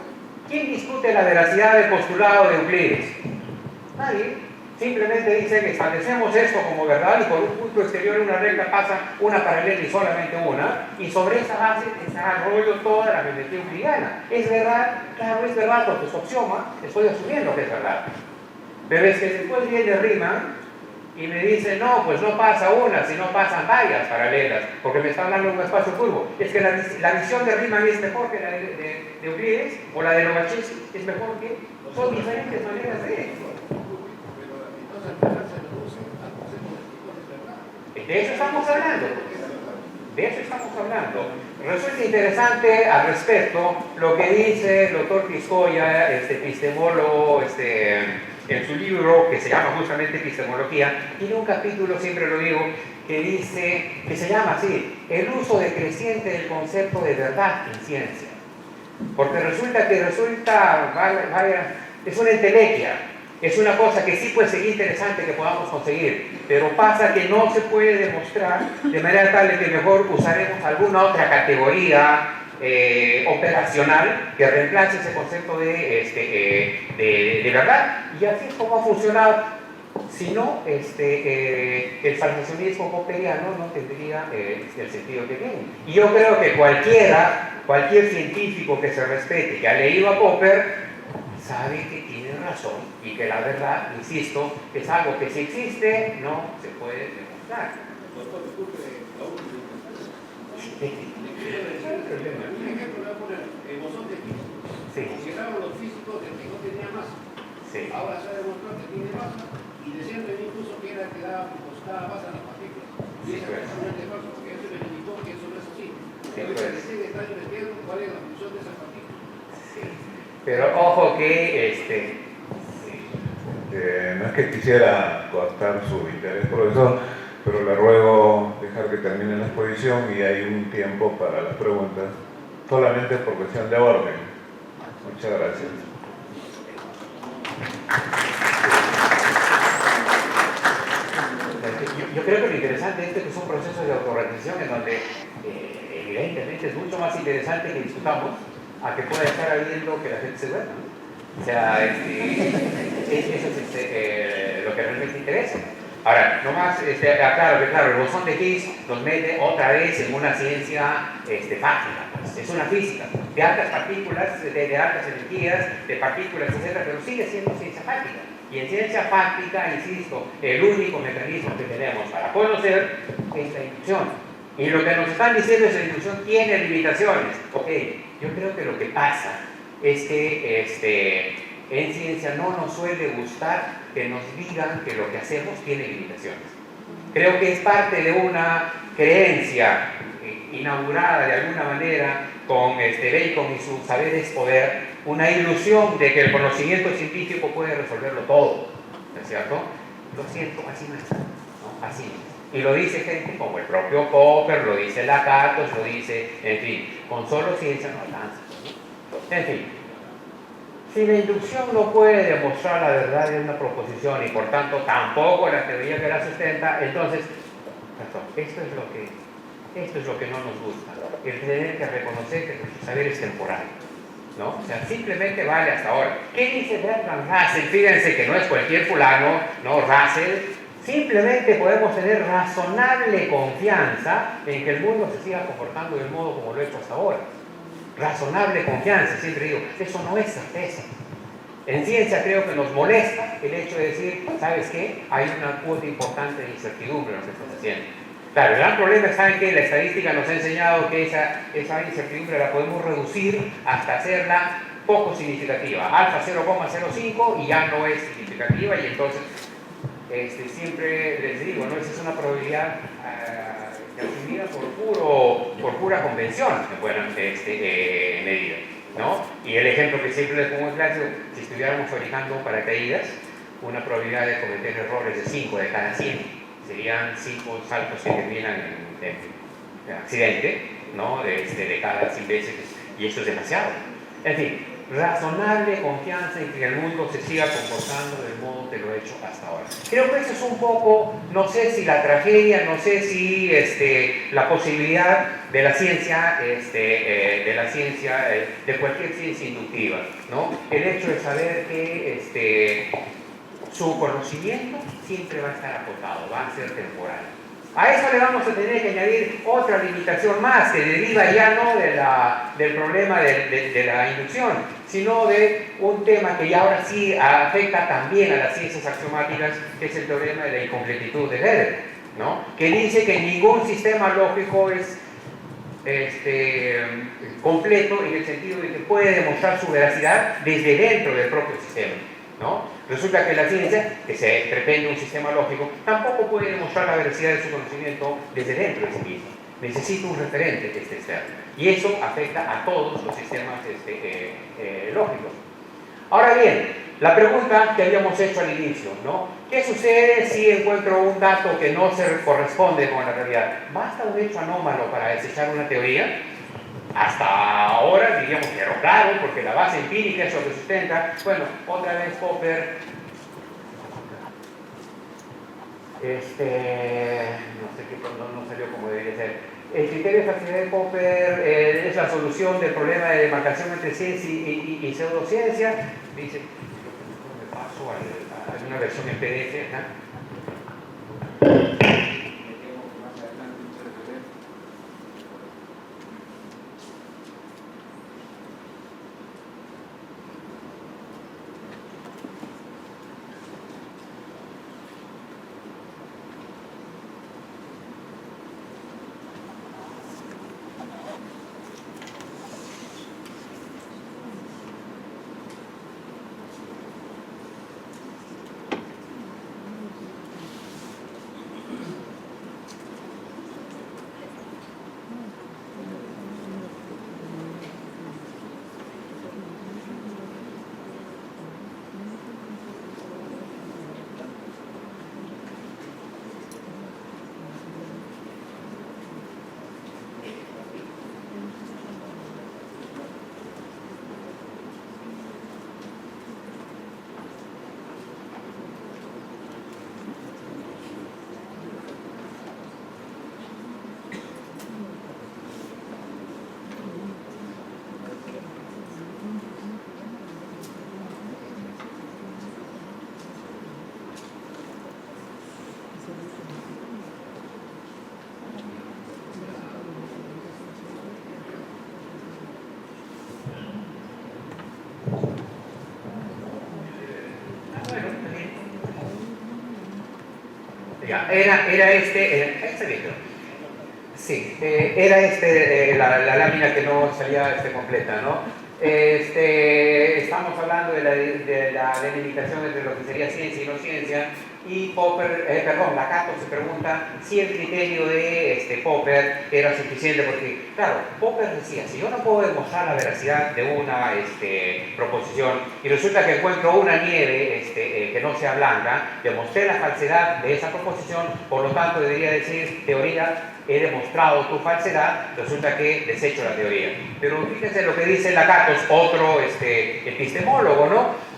¿Quién discute la veracidad del postulado de Euclides? Nadie. Simplemente dicen que establecemos esto como verdad y por un punto exterior en una recta pasa una paralela y solamente una, y sobre esa base desarrollo toda la geometría euclidiana. ¿Es verdad? Claro, es verdad, porque su axioma estoy asumiendo que es verdad. Pero es que después viene Riemann y me dice, no, pues no pasa una, sino pasan varias paralelas, porque me está hablando de un espacio curvo. Es que la visión de Riemann es mejor que la de Euclides, o la de Lobachevsky es mejor que... Son diferentes maneras de... Pero entonces al final se reduce al concepto de tipo de verdad. De eso estamos hablando. De eso estamos hablando. Resulta interesante al respecto lo que dice el doctor Quiscoya, epistemólogo, en su libro que se llama justamente Epistemología. Tiene un capítulo, siempre lo digo, que dice, que se llama así, el uso decreciente del concepto de verdad en ciencia. Porque resulta, es una entelequia. Es una cosa que sí puede ser interesante que podamos conseguir, pero pasa que no se puede demostrar de manera tal de que mejor usaremos alguna otra categoría operacional que reemplace ese concepto de verdad. Y así es como ha funcionado. Si no, el falsacionismo popperiano no tendría el sentido que tiene. Y yo creo que cualquier científico que se respete, que ha leído a Popper, sabe que tiene razón y que la verdad, insisto, es algo que si existe no se puede demostrar. Doctor, disculpe, la última. Un ejemplo le voy a poner, el bosón de Higgs. Sí. Consideraban los físicos de que no tenía masa. Sí. Ahora se ha demostrado que tiene masa y decían incluso que era que daba masa a las partículas. Y eso es totalmente falso, porque eso me indicó que eso no es así. Sí, Ahorita recién está investigando cuál es la función de esas partículas. Sí. Pero ojo que no es que quisiera coartar su interés, profesor, pero le ruego dejar que termine la exposición y hay un tiempo para las preguntas, solamente por cuestión de orden. Muchas gracias. yo creo que lo interesante es que es un proceso de autorreflexión en donde evidentemente es mucho más interesante que discutamos a que pueda estar habiendo que la gente se duerma, ¿no? O sea, eso es lo que realmente interesa. Ahora, nomás aclaro que claro, el bosón de Higgs nos mete otra vez en una ciencia fáctica, pues. Es una física de altas partículas, de altas energías, de partículas, etc., pero sigue siendo ciencia fáctica. Y en ciencia fáctica, insisto, el único mecanismo que tenemos para conocer es la inducción. Y lo que nos están diciendo es que la inducción tiene limitaciones. Ok, yo creo que lo que pasa es que en ciencia no nos suele gustar que nos digan que lo que hacemos tiene limitaciones. Creo que es parte de una creencia inaugurada de alguna manera con Bacon y su saber es poder, una ilusión de que el conocimiento científico puede resolverlo todo, ¿no es cierto? Lo siento, así no es, ¿no? Así es. Y lo dice gente como el propio Popper, lo dice Lakatos, lo dice, en fin, con solo ciencia no alcanza, ¿no? En fin, si la inducción no puede demostrar la verdad de una proposición y por tanto tampoco la teoría que la sustenta, entonces, esto es lo que no nos gusta, el tener que reconocer que nuestro saber es temporal, ¿no? O sea, simplemente vale hasta ahora. ¿Qué dice Bertrand Russell? Fíjense que no es cualquier fulano, no, Russell. Simplemente podemos tener razonable confianza en que el mundo se siga comportando del modo como lo ha hecho hasta ahora. Razonable confianza, siempre digo, eso no es certeza. En ciencia creo que nos molesta el hecho de decir, ¿sabes qué? Hay una cuota importante de incertidumbre en lo que estás haciendo. Claro, el gran problema es que la estadística nos ha enseñado que esa incertidumbre la podemos reducir hasta hacerla poco significativa. Alfa 0,05 y ya no es significativa y entonces siempre les digo, ¿no? Esa es una probabilidad asumida por pura convención en buena medida, ¿no? Y el ejemplo que siempre les pongo en clase, si estuviéramos fabricando paracaídas, una probabilidad de cometer errores de 5 de cada 100. Serían 5 saltos que terminan en accidente, ¿no? De cada 100 veces, y eso es demasiado. En fin, razonable confianza en que el mundo se siga comportando del modo que lo ha hecho hasta ahora. Creo que eso es un poco, no sé si la tragedia, no sé si la posibilidad de la ciencia, de cualquier ciencia inductiva, ¿no? El hecho de saber que su conocimiento siempre va a estar acotado, va a ser temporal. A eso le vamos a tener que añadir otra limitación más, que deriva ya no del problema de la inducción, sino de un tema que ya ahora sí afecta también a las ciencias axiomáticas, que es el teorema de la incompletitud de Gödel, ¿no? Que dice que ningún sistema lógico es completo en el sentido de que puede demostrar su veracidad desde dentro del propio sistema, ¿no? Resulta que la ciencia, que se pretende un sistema lógico, tampoco puede demostrar la veracidad de su conocimiento desde dentro de sí mismo. Necesita un referente que esté externo. Y eso afecta a todos los sistemas lógicos. Ahora bien, la pregunta que habíamos hecho al inicio, ¿no? ¿Qué sucede si encuentro un dato que no se corresponde con la realidad? ¿Basta un hecho anómalo para desechar una teoría? Hasta ahora diríamos que claro, porque la base empírica es lo que sustenta. Bueno, otra vez Popper, no sé qué, no salió como debería ser. El criterio de factibilidad de Popper es la solución del problema de demarcación entre ciencia y pseudociencia. Dice, me paso a una versión en PDF, ¿no? Ya, era la lámina que no salía completa, ¿no? Estamos hablando de la delimitación entre lo que sería ciencia y no ciencia, y Lakatos se pregunta si el criterio de Popper era suficiente, porque, claro, Popper decía, si yo no puedo demostrar la veracidad de una proposición, y resulta que encuentro una nieve que no sea blanca, demostré la falsedad de esa proposición, por lo tanto debería decir, teoría, he demostrado tu falsedad, resulta que desecho la teoría. Pero fíjense lo que dice Lakatos, otro epistemólogo, ¿no?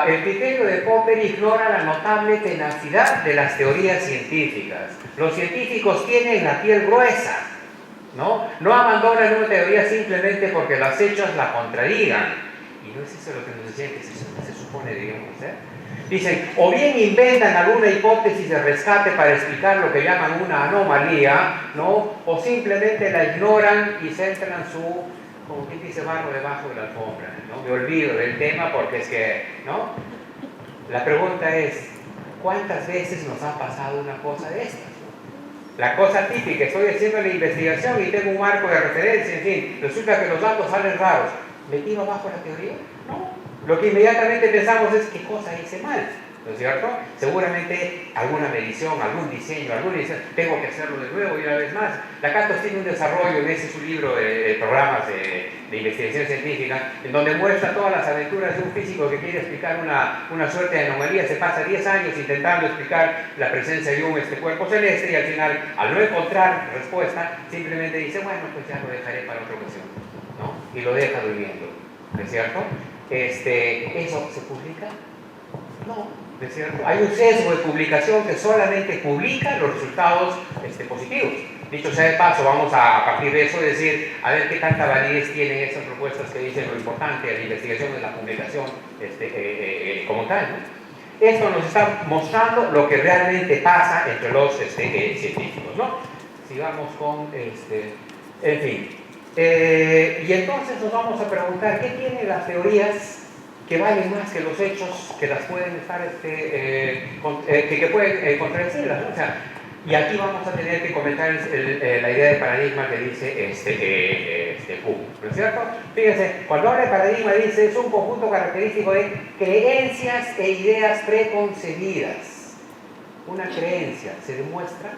El criterio de Popper ignora la notable tenacidad de las teorías científicas. Los científicos tienen la piel gruesa, ¿no? No abandonan una teoría simplemente porque los hechos la contradigan. Y no es eso lo que nos decían que se supone, digamos, Dicen, o bien inventan alguna hipótesis de rescate para explicar lo que llaman una anomalía, ¿no? O simplemente la ignoran y centran su, como quien dice, barro debajo de la alfombra, ¿no? Me olvido del tema porque es que, ¿no? La pregunta es, ¿cuántas veces nos ha pasado una cosa de estas? La cosa típica, estoy haciendo la investigación y tengo un marco de referencia, en fin, resulta que los datos salen raros. ¿Me tiro abajo la teoría? No. Lo que inmediatamente pensamos es, ¿qué cosa hice mal? ¿No es cierto? Seguramente alguna medición, algún diseño, tengo que hacerlo de nuevo y una vez más. Lakatos tiene un desarrollo en ese su libro de programas de investigación científica, en donde muestra todas las aventuras de un físico que quiere explicar una suerte de anomalía. Se pasa 10 años intentando explicar la presencia de un cuerpo celeste y al final, al no encontrar respuesta, simplemente dice, bueno, pues ya lo dejaré para otra ocasión, ¿no? Y lo deja durmiendo, ¿no es cierto? ¿Eso se publica? No, ¿no es cierto? Hay un sesgo de publicación que solamente publica los resultados positivos. Dicho sea de paso, vamos a partir de eso decir, a ver qué tanta validez tienen esas propuestas que dicen lo importante de la investigación de la publicación como tal, ¿no? Esto nos está mostrando lo que realmente pasa entre los científicos, ¿no? Sigamos con, en fin. Y entonces nos vamos a preguntar, ¿qué tienen las teorías que valen más que los hechos que las pueden estar, que pueden contradecirlas, ¿no? O sea, Y aquí vamos a tener que comentar la idea de paradigma que dice Kuhn, ¿no es cierto? Fíjense, cuando habla de paradigma dice es un conjunto característico de creencias e ideas preconcebidas. Una creencia se demuestra,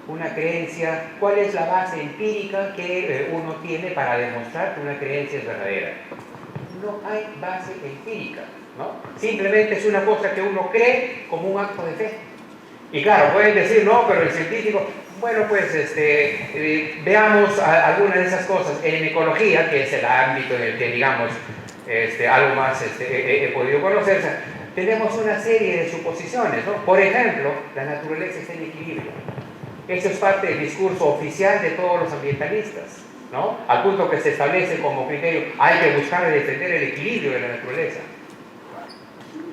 una creencia, ¿cuál es la base empírica que uno tiene para demostrar que una creencia es verdadera? No hay base empírica, ¿no? Simplemente es una cosa que uno cree como un acto de fe. Y claro, pueden decir, no, pero el científico, bueno, pues veamos algunas de esas cosas. En ecología, que es el ámbito en el que, digamos, algo más he podido conocer, o sea, tenemos una serie de suposiciones, ¿no? Por ejemplo, la naturaleza está en equilibrio. Eso es parte del discurso oficial de todos los ambientalistas, ¿no? Al punto que se establece como criterio, hay que buscar y defender el equilibrio de la naturaleza.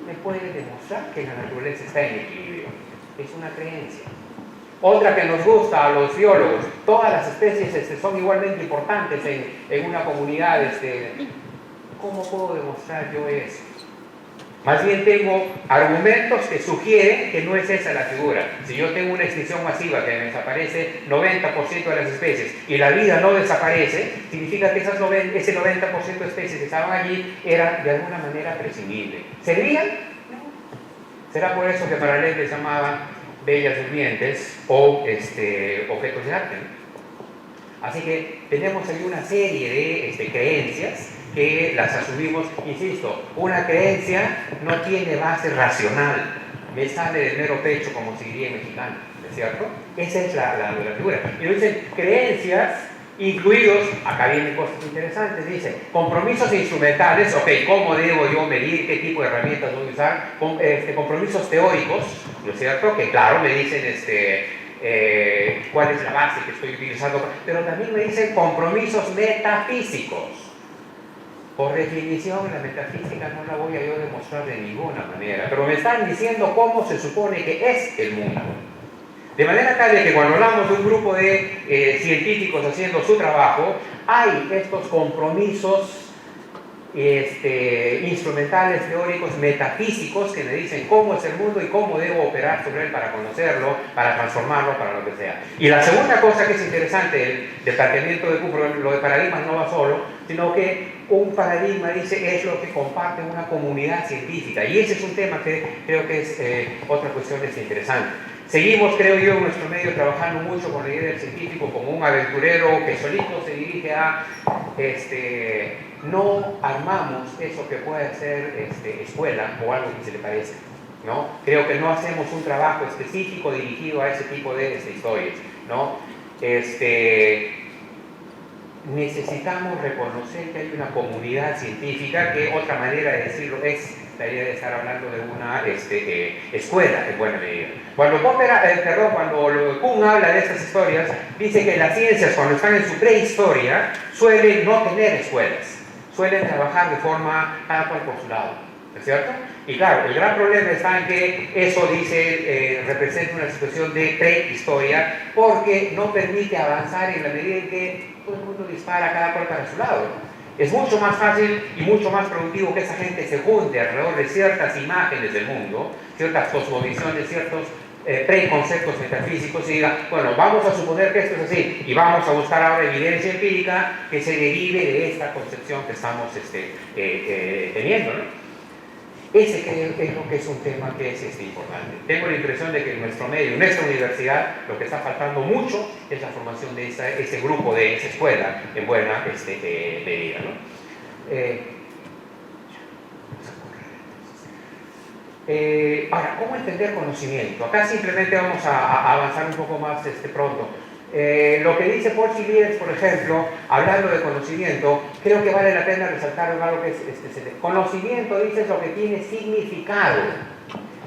¿Me puede demostrar que la naturaleza está en equilibrio? Es una creencia. Otra que nos gusta a los biólogos, todas las especies son igualmente importantes en una comunidad. ¿Cómo puedo demostrar yo eso? Más bien tengo argumentos que sugieren que no es esa la figura. Si yo tengo una extinción masiva que me desaparece 90% de las especies y la vida no desaparece, significa que ese 90% de especies que estaban allí eran de alguna manera prescindibles. ¿Servirían? No. ¿Será por eso que Paralel les llamaba bellas durmientes o objetos de arte? Así que tenemos ahí una serie de creencias que las asumimos, insisto, una creencia no tiene base racional, me sale del mero pecho, como se diría en mexicano, ¿es cierto? Esa es la figura. Y nos dicen creencias incluidos, acá vienen cosas interesantes, dice compromisos instrumentales, ok, ¿cómo debo yo medir? ¿Qué tipo de herramientas voy a usar? Compromisos teóricos, ¿no es cierto? Que claro, me dicen cuál es la base que estoy utilizando, pero también me dicen compromisos metafísicos. Por definición, la metafísica no la voy a yo demostrar de ninguna manera, pero me están diciendo cómo se supone que es el mundo. De manera tal de que cuando hablamos de un grupo de científicos haciendo su trabajo, hay estos compromisos instrumentales, teóricos, metafísicos que me dicen cómo es el mundo y cómo debo operar sobre él para conocerlo, para transformarlo, para lo que sea. Y la segunda cosa que es interesante del planteamiento de Kuhn, lo de paradigmas no va solo, sino que un paradigma, dice, es lo que comparte una comunidad científica. Y ese es un tema que creo que es otra cuestión interesante. Seguimos, creo yo, en nuestro medio trabajando mucho con la idea del científico como un aventurero que solito se dirige a no armamos eso que puede ser escuela o algo que se le parezca, ¿no? Creo que no hacemos un trabajo específico dirigido a ese tipo de historias, ¿no? Necesitamos reconocer que hay una comunidad científica, que otra manera de decirlo es la idea de estar hablando de una escuela en buena medida. Cuando Kuhn habla de estas historias, dice que las ciencias cuando están en su prehistoria suelen no tener escuelas, suelen trabajar de forma cada cual por su lado, ¿es cierto? Y claro, el gran problema está en que eso, dice, representa una situación de prehistoria porque no permite avanzar en la medida en que todo el mundo dispara cada cual para su lado. Es mucho más fácil y mucho más productivo que esa gente se junte alrededor de ciertas imágenes del mundo, ciertas cosmovisiones, ciertos preconceptos metafísicos y diga, bueno, vamos a suponer que esto es así y vamos a buscar ahora evidencia empírica que se derive de esta concepción que estamos teniendo, ¿no? Ese creo que es lo que es un tema que es importante. Tengo la impresión de que en nuestro medio, en nuestra universidad, lo que está faltando mucho es la formación de ese grupo, de esa escuela, en buena medida, ¿no? Ahora, ¿cómo entender conocimiento? Acá simplemente vamos a avanzar un poco más pronto. Lo que dice Paul Siliers, por ejemplo, hablando de conocimiento, creo que vale la pena resaltar algo que es conocimiento, dice, es lo que tiene significado.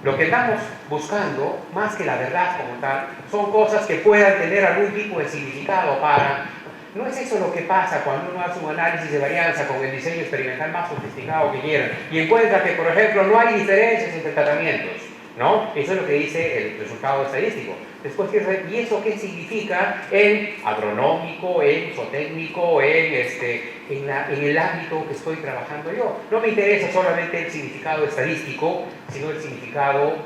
Lo que estamos buscando, más que la verdad como tal, son cosas que puedan tener algún tipo de significado para... No es eso lo que pasa cuando uno hace un análisis de varianza con el diseño experimental más sofisticado que quieran y encuentra que, por ejemplo, no hay diferencias entre tratamientos, ¿no? Eso es lo que dice el resultado estadístico. Después, ¿y eso qué significa en agronómico, en zootécnico, en el ámbito que estoy trabajando yo? No me interesa solamente el significado estadístico, sino el significado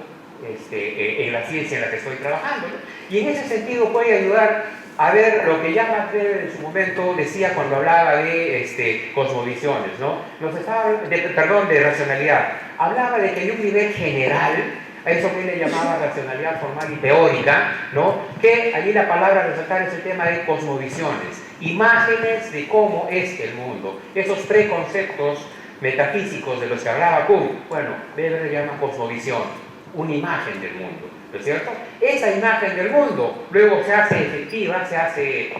en la ciencia en la que estoy trabajando, ¿no? Y en ese sentido puede ayudar a ver lo que ya Max Weber en su momento decía cuando hablaba de cosmovisiones, ¿no? De racionalidad. Hablaba de que hay un nivel general, a eso que él le llamaba racionalidad formal y teórica, ¿no? Que allí la palabra a resaltar es el tema de cosmovisiones, imágenes de cómo es el mundo, esos preconceptos metafísicos de los que hablaba Kuhn. Bueno, Weber le llama cosmovisión, una imagen del mundo, ¿no es cierto? Esa imagen del mundo luego se hace efectiva, se hace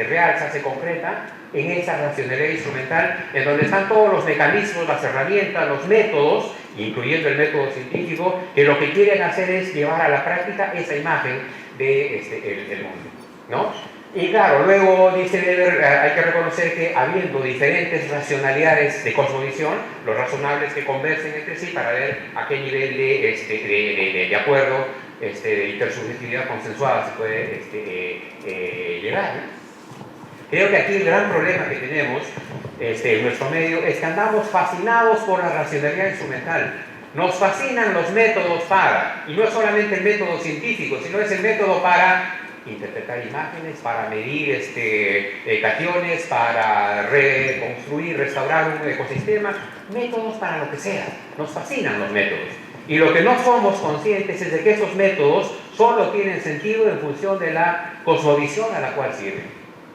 real, se hace concreta en esa racionalidad instrumental, en donde están todos los mecanismos, las herramientas, los métodos, incluyendo el método científico, que lo que quieren hacer es llevar a la práctica esa imagen de el mundo, ¿no? Y claro, luego dice Weber, hay que reconocer que habiendo diferentes racionalidades de cosmovisión, los razonables que conversen entre sí para ver a qué nivel de acuerdo, de intersubjetividad consensuada se puede llegar, ¿no? Creo que aquí el gran problema que tenemos en nuestro medio es que andamos fascinados por la racionalidad instrumental. Nos fascinan los métodos para, y no es solamente el método científico, sino es el método para interpretar imágenes, para medir cationes, para reconstruir, restaurar un ecosistema, métodos para lo que sea. Nos fascinan los métodos. Y lo que no somos conscientes es de que esos métodos solo tienen sentido en función de la cosmovisión a la cual sirven,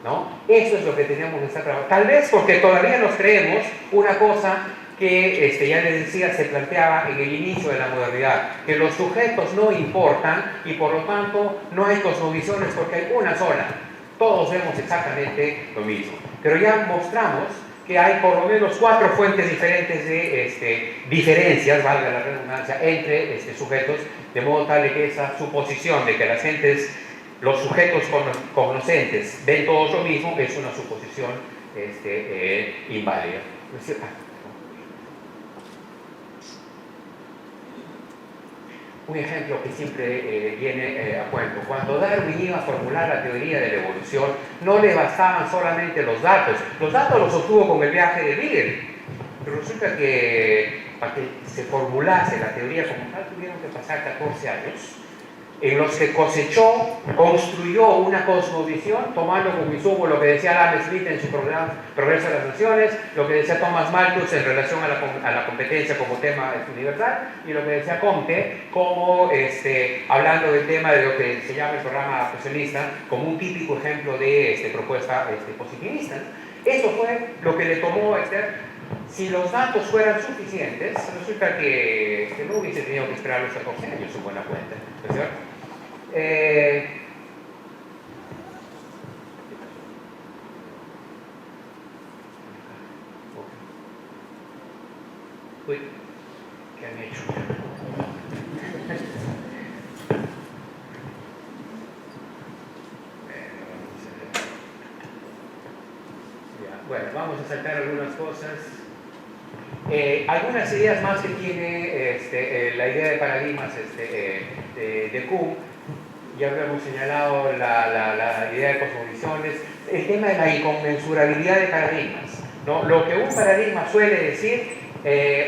¿no? Eso es lo que tenemos que estar trabajando. Tal vez porque todavía nos creemos una cosa que ya les decía, se planteaba en el inicio de la modernidad, que los sujetos no importan y por lo tanto no hay cosmovisiones porque hay una sola. Todos vemos exactamente lo mismo. Pero ya mostramos que hay por lo menos 4 fuentes diferentes de diferencias, valga la redundancia, entre sujetos, de modo tal de que esa suposición de que las gentes, los sujetos cognoscentes ven todos lo mismo, es una suposición inválida. Un ejemplo que siempre viene a cuento. Cuando Darwin iba a formular la teoría de la evolución, no le bastaban solamente los datos. Los datos los obtuvo con el viaje de Beagle. Pero resulta que para que se formulase la teoría como tal, tuvieron que pasar 14 años en los que construyó una cosmovisión, tomando como insumo lo que decía Adam Smith en su programa Progreso de las Naciones, lo que decía Thomas Malthus en relación a la competencia como tema universal, y lo que decía Comte, como hablando del tema de lo que se llama el programa posicionista, como un típico ejemplo de propuesta positivista. Eso fue lo que le tomó a si los datos fueran suficientes, resulta que no hubiese tenido que esperar los 14 años, su buena cuenta, ¿no es cierto? Uy, ¿qué han hecho? Bueno, vamos a saltar algunas cosas. Algunas ideas más que tiene la idea de paradigmas de Kuhn. Ya habíamos señalado la idea de cosmovisiones, el tema de la inconmensurabilidad de paradigmas, ¿no? Lo que un paradigma suele decir,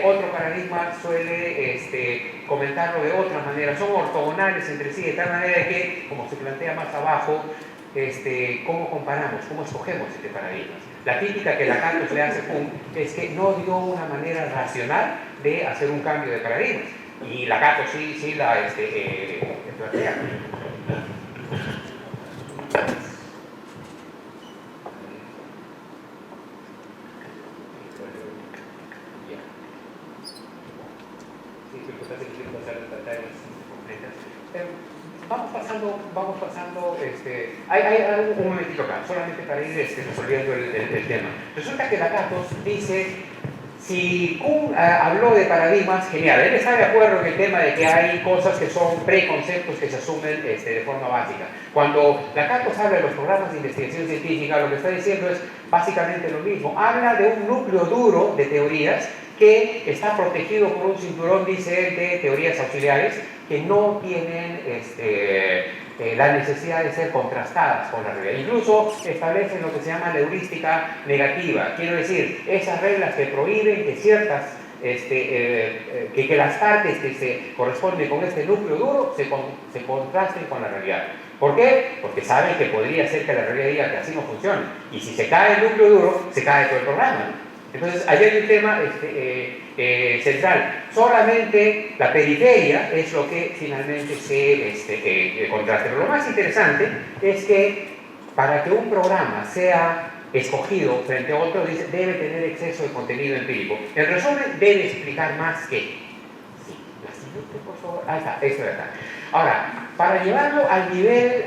otro paradigma suele comentarlo de otra manera, son ortogonales entre sí, de tal manera que, como se plantea más abajo, ¿cómo comparamos? ¿Cómo escogemos este paradigma? La crítica que Lacantus le hace a Kuhn es que no dio una manera racional de hacer un cambio de paradigmas, y Lacantus sí la plantea. Vamos pasando, hay un momentito acá, solamente para ir resolviendo el tema. Resulta que Lacantus dice, si Kuhn habló de paradigmas, genial, él está de acuerdo en el tema de que hay cosas que son preconceptos que se asumen de forma básica. Cuando Lacantus habla de los programas de investigación científica, lo que está diciendo es básicamente lo mismo. Habla de un núcleo duro de teorías que está protegido por un cinturón, dice él, de teorías auxiliares que no tienen la necesidad de ser contrastadas con la realidad. Incluso establecen lo que se llama la heurística negativa. Quiero decir, esas reglas que prohíben que ciertas que las partes que se corresponden con este núcleo duro se contrasten con la realidad. ¿Por qué? Porque saben que podría ser que la realidad diga que así no funcione. Y si se cae el núcleo duro, se cae todo el programa, ¿no? Entonces, ahí hay un tema central. Solamente la periferia es lo que finalmente se contrasta. Pero lo más interesante es que para que un programa sea escogido frente a otro, debe tener exceso de contenido empírico. En resumen, debe explicar más que. Sí, la siguiente, por favor. Ahí está, esto de acá. Ahora, para llevarlo al nivel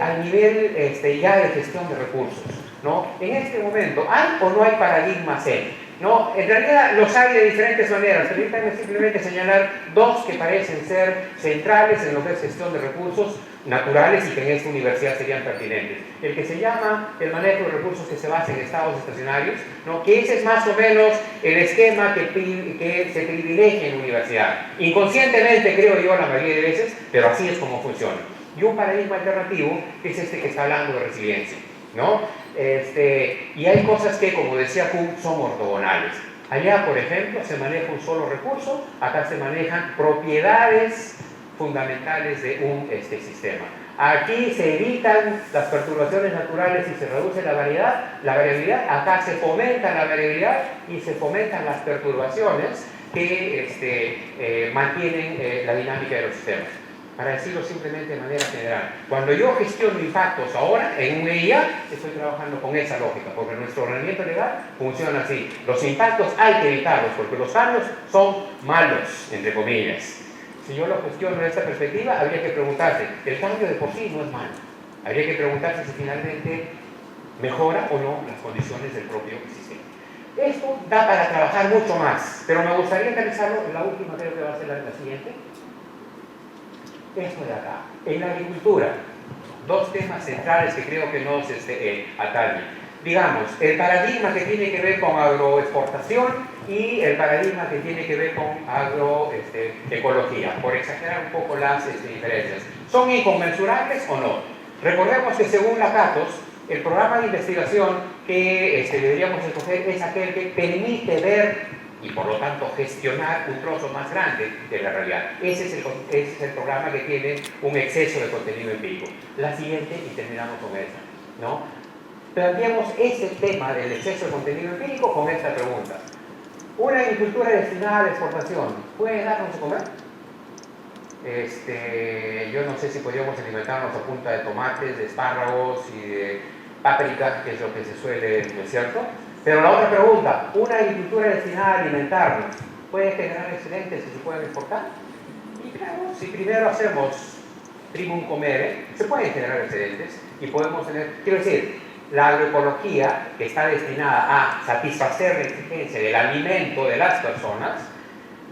ya de gestión de recursos, ¿no? En este momento, ¿hay o no hay paradigmas en? ¿No? En realidad los hay de diferentes maneras. Permítanme simplemente señalar dos que parecen ser centrales en lo que es gestión de recursos naturales y que en esta universidad serían pertinentes. El que se llama el manejo de recursos que se basa en estados estacionarios, ¿no? Que ese es más o menos el esquema que se privilegia en la universidad. Inconscientemente, creo yo, la mayoría de veces, pero así es como funciona. Y un paradigma alternativo que es este que está hablando de resiliencia, ¿no? Y hay cosas que, como decía Kuhn, son ortogonales. Allá, por ejemplo, se maneja un solo recurso, acá se manejan propiedades fundamentales de un sistema. Aquí se evitan las perturbaciones naturales y se reduce la variabilidad. Acá se fomenta la variabilidad y se fomentan las perturbaciones que mantienen la dinámica de los sistemas. Para decirlo simplemente de manera general, cuando yo gestiono impactos ahora en un EIA, estoy trabajando con esa lógica, porque nuestro ordenamiento legal funciona así. Los impactos hay que evitarlos, porque los cambios son malos, entre comillas. Si yo lo gestiono desde esta perspectiva, habría que preguntarse, el cambio de por sí no es malo. Habría que preguntarse si finalmente mejora o no las condiciones del propio sistema. Esto da para trabajar mucho más, pero me gustaría analizarlo en la última, creo que va a ser la siguiente. Esto de acá, en la agricultura, dos temas centrales que creo que nos atañen. Digamos, el paradigma que tiene que ver con agroexportación y el paradigma que tiene que ver con agroecología, por exagerar un poco las diferencias. ¿Son inconmensurables o no? Recordemos que según la CATOS, el programa de investigación que deberíamos escoger es aquel que permite ver y por lo tanto gestionar un trozo más grande de la realidad. Ese es el programa que tiene un exceso de contenido empírico. La siguiente, y terminamos con esta, ¿no? Planteamos ese tema del exceso de contenido empírico con esta pregunta. ¿Una agricultura destinada a la exportación puede darnos de comer? Yo no sé si podríamos alimentarnos a punta de tomates, de espárragos y de páprica, que es lo que se suele, ¿no es cierto? Pero la otra pregunta, ¿una agricultura destinada a alimentarnos puede generar excedentes que se pueden exportar? Y claro, si primero hacemos primum comere, se pueden generar excedentes y podemos tener, quiero decir, la agroecología, que está destinada a satisfacer la exigencia del alimento de las personas,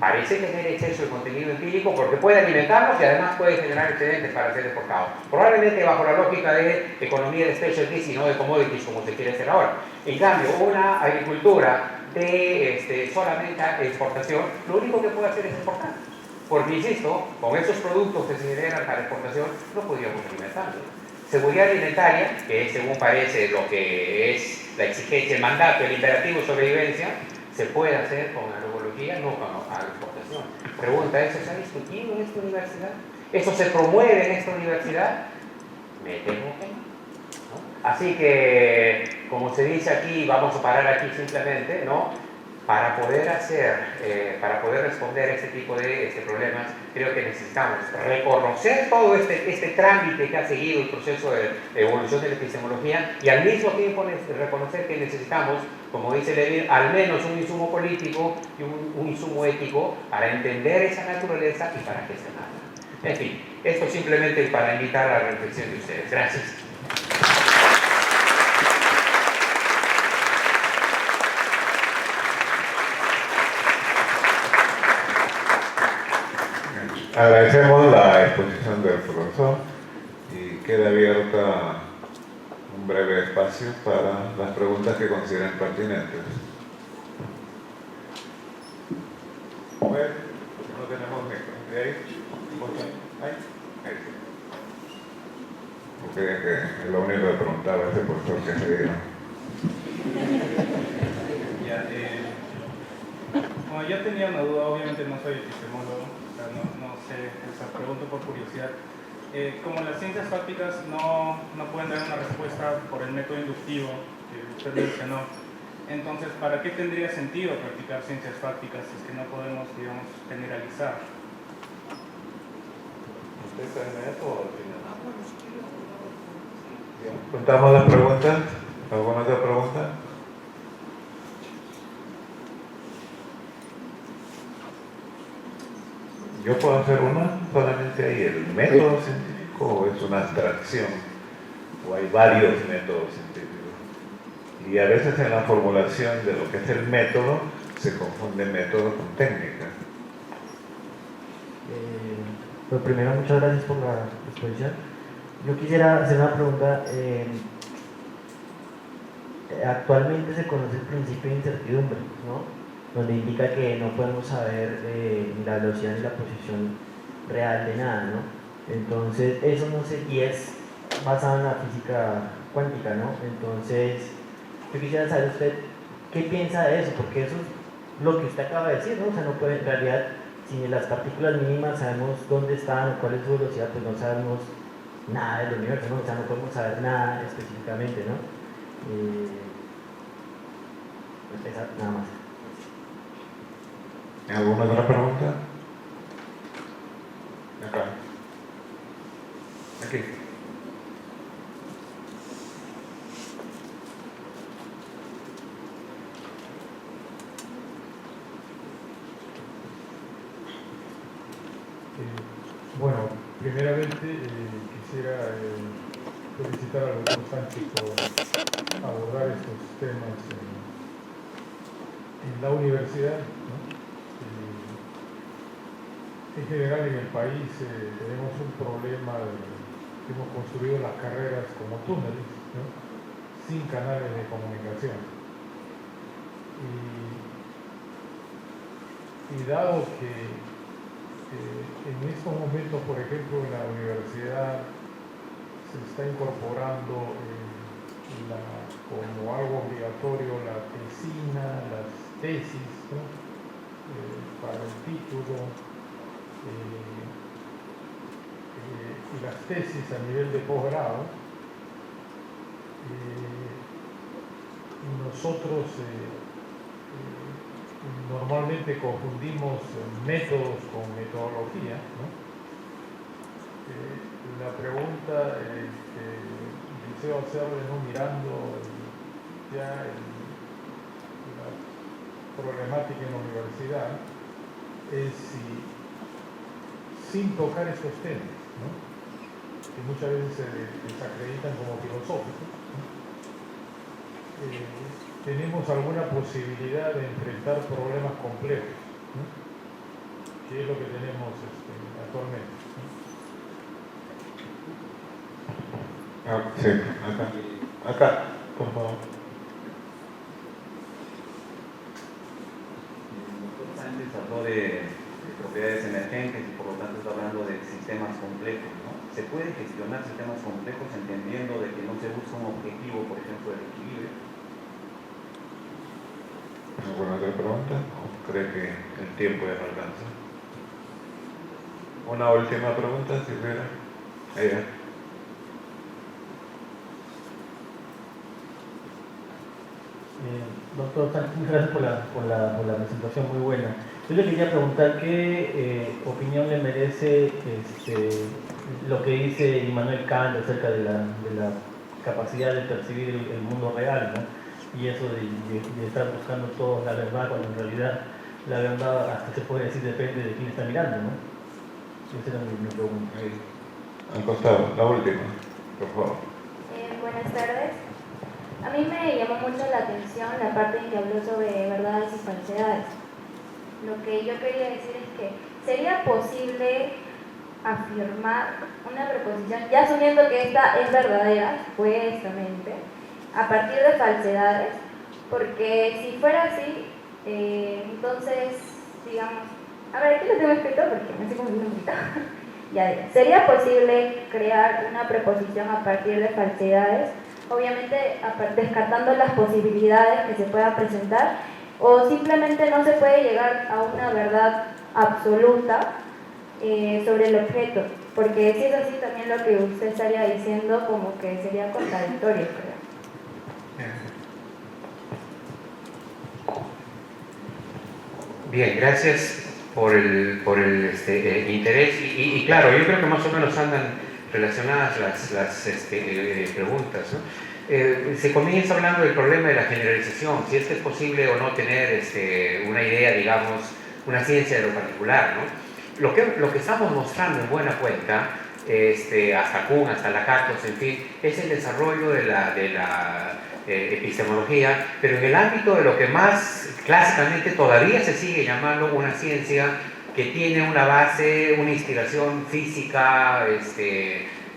parece tener exceso de contenido empírico porque puede alimentarnos y además puede generar excedentes para ser exportados. Probablemente bajo la lógica de economía de specialties y no de commodities como se quiere hacer ahora. En cambio, una agricultura de solamente exportación, lo único que puede hacer es exportar. Porque, insisto, con esos productos que se generan para exportación, no podríamos alimentarnos. Seguridad alimentaria, que es, según parece, lo que es la exigencia, el mandato, el imperativo de sobrevivencia, se puede hacer con agroecología, no con agroexportación. Pregunta, ¿eso se ha discutido en esta universidad? ¿Eso se promueve en esta universidad? Me temo que no. Así que, como se dice aquí, vamos a parar aquí simplemente, ¿no? Para poder responder a este tipo de problemas, creo que necesitamos reconocer todo este trámite que ha seguido el proceso de evolución de la epistemología y al mismo tiempo reconocer que necesitamos, como dice Levin, al menos un insumo político y un insumo ético para entender esa naturaleza y para gestionarla. En fin, esto simplemente para invitar a la reflexión de ustedes. Gracias. Agradecemos la exposición del profesor y queda abierta un breve espacio para las preguntas que consideren pertinentes. Bueno, no tenemos micro. ¿De ahí? Ahí. Porque es lo único que preguntaba este profesor que se dio. Bueno, yo tenía una duda, obviamente no soy epistemólogo, o sea, no sé, o sea, pregunto por curiosidad. Como las ciencias fácticas no pueden dar una respuesta por el método inductivo que usted mencionó, entonces, ¿para qué tendría sentido practicar ciencias fácticas si es que no podemos, digamos, generalizar? ¿Usted está en eso o al final? ¿Contamos las preguntas? ¿Alguna otra pregunta? Yo puedo hacer una solamente ahí. ¿El método científico o es una abstracción? ¿O hay varios métodos científicos? Y a veces en la formulación de lo que es el método se confunde método con técnica. Pues primero, muchas gracias por la exposición. Yo quisiera hacer una pregunta. Actualmente se conoce el principio de incertidumbre, ¿no? Donde indica que no podemos saber ni la velocidad ni la posición real de nada, ¿no? Entonces, eso no sé, y es basado en la física cuántica, ¿no? Entonces, yo quisiera saber usted qué piensa de eso, porque eso es lo que usted acaba de decir, ¿no? O sea, no puede, en realidad, si las partículas mínimas sabemos dónde están o cuál es su velocidad, pues no sabemos nada del universo, ¿no? O sea, no podemos saber nada específicamente, ¿no? Empezar nada más. ¿Alguna otra pregunta? Acá. Aquí. Bueno, primeramente quisiera felicitar al doctor Sánchez por abordar estos temas en la universidad, ¿no? En general en el país tenemos un problema que hemos construido las carreras como túneles, ¿no? Sin canales de comunicación. Y dado que en estos momentos, por ejemplo, en la universidad se está incorporando como algo obligatorio la tesina, las tesis, ¿no? Para el título, y las tesis a nivel de posgrado. Y nosotros normalmente confundimos métodos con metodología, ¿no? La pregunta que deseo hacerle, ¿no? Mirando ya la problemática en la universidad, es si, sin tocar estos temas, ¿no? Que muchas veces se desacreditan como filosóficos, ¿no? Tenemos alguna posibilidad de enfrentar problemas complejos, ¿no? Que es lo que tenemos actualmente, ¿no? Sí, acá, por favor. El doctor Sánchez habló de propiedades emergentes y por lo tanto está hablando de sistemas complejos, ¿no? ¿Se puede gestionar sistemas complejos entendiendo de que no se busca un objetivo, por ejemplo, del equilibrio? ¿Alguna otra pregunta? ¿O cree que el tiempo ya no alcanza? Una última pregunta, si hubiera. Doctor Sánchez, muchas gracias por la presentación, muy buena. Yo le quería preguntar qué opinión le merece lo que dice Immanuel Kant acerca de la capacidad de percibir el mundo real, ¿no? Y eso de estar buscando todos la verdad, cuando en realidad la verdad hasta se puede decir depende de quién está mirando, ¿no? Esa era mi pregunta. Ahí, al costado, la última, por favor. Buenas tardes. A mí me llamó mucho la atención la parte en que habló sobre verdades y falsedades. Lo que yo quería decir es que sería posible afirmar una preposición, ya asumiendo que esta es verdadera, supuestamente, a partir de falsedades, porque si fuera así, entonces, digamos, a ver, aquí lo tengo escrito porque me estoy confundiendo un poquito. Ya, sería posible crear una preposición a partir de falsedades, obviamente descartando las posibilidades que se puedan presentar o simplemente no se puede llegar a una verdad absoluta sobre el objeto, porque si es así también lo que usted estaría diciendo como que sería contradictorio, creo. Bien, gracias por el interés y claro, yo creo que más o menos andan relacionadas las preguntas, ¿no? Se comienza hablando del problema de la generalización, si es que es posible o no tener una idea, digamos, una ciencia de lo particular, ¿no? Lo que estamos mostrando en buena cuenta, hasta Kuhn, hasta Lakatos, en fin, es el desarrollo de la epistemología, pero en el ámbito de lo que más clásicamente todavía se sigue llamando una ciencia que tiene una base, una inspiración física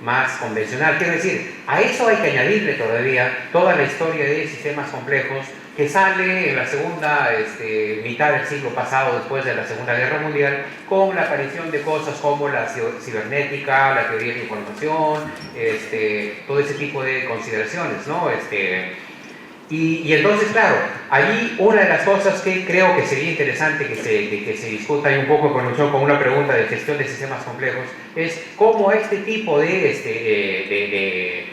más convencional. Quiero decir, a eso hay que añadirle todavía toda la historia de sistemas complejos que sale en la segunda mitad del siglo pasado, después de la Segunda Guerra Mundial, con la aparición de cosas como la cibernética, la teoría de la información, todo ese tipo de consideraciones, ¿no? Y entonces, claro, allí una de las cosas que creo que sería interesante que se discuta y un poco en conexión con una pregunta de gestión de sistemas complejos es cómo este tipo de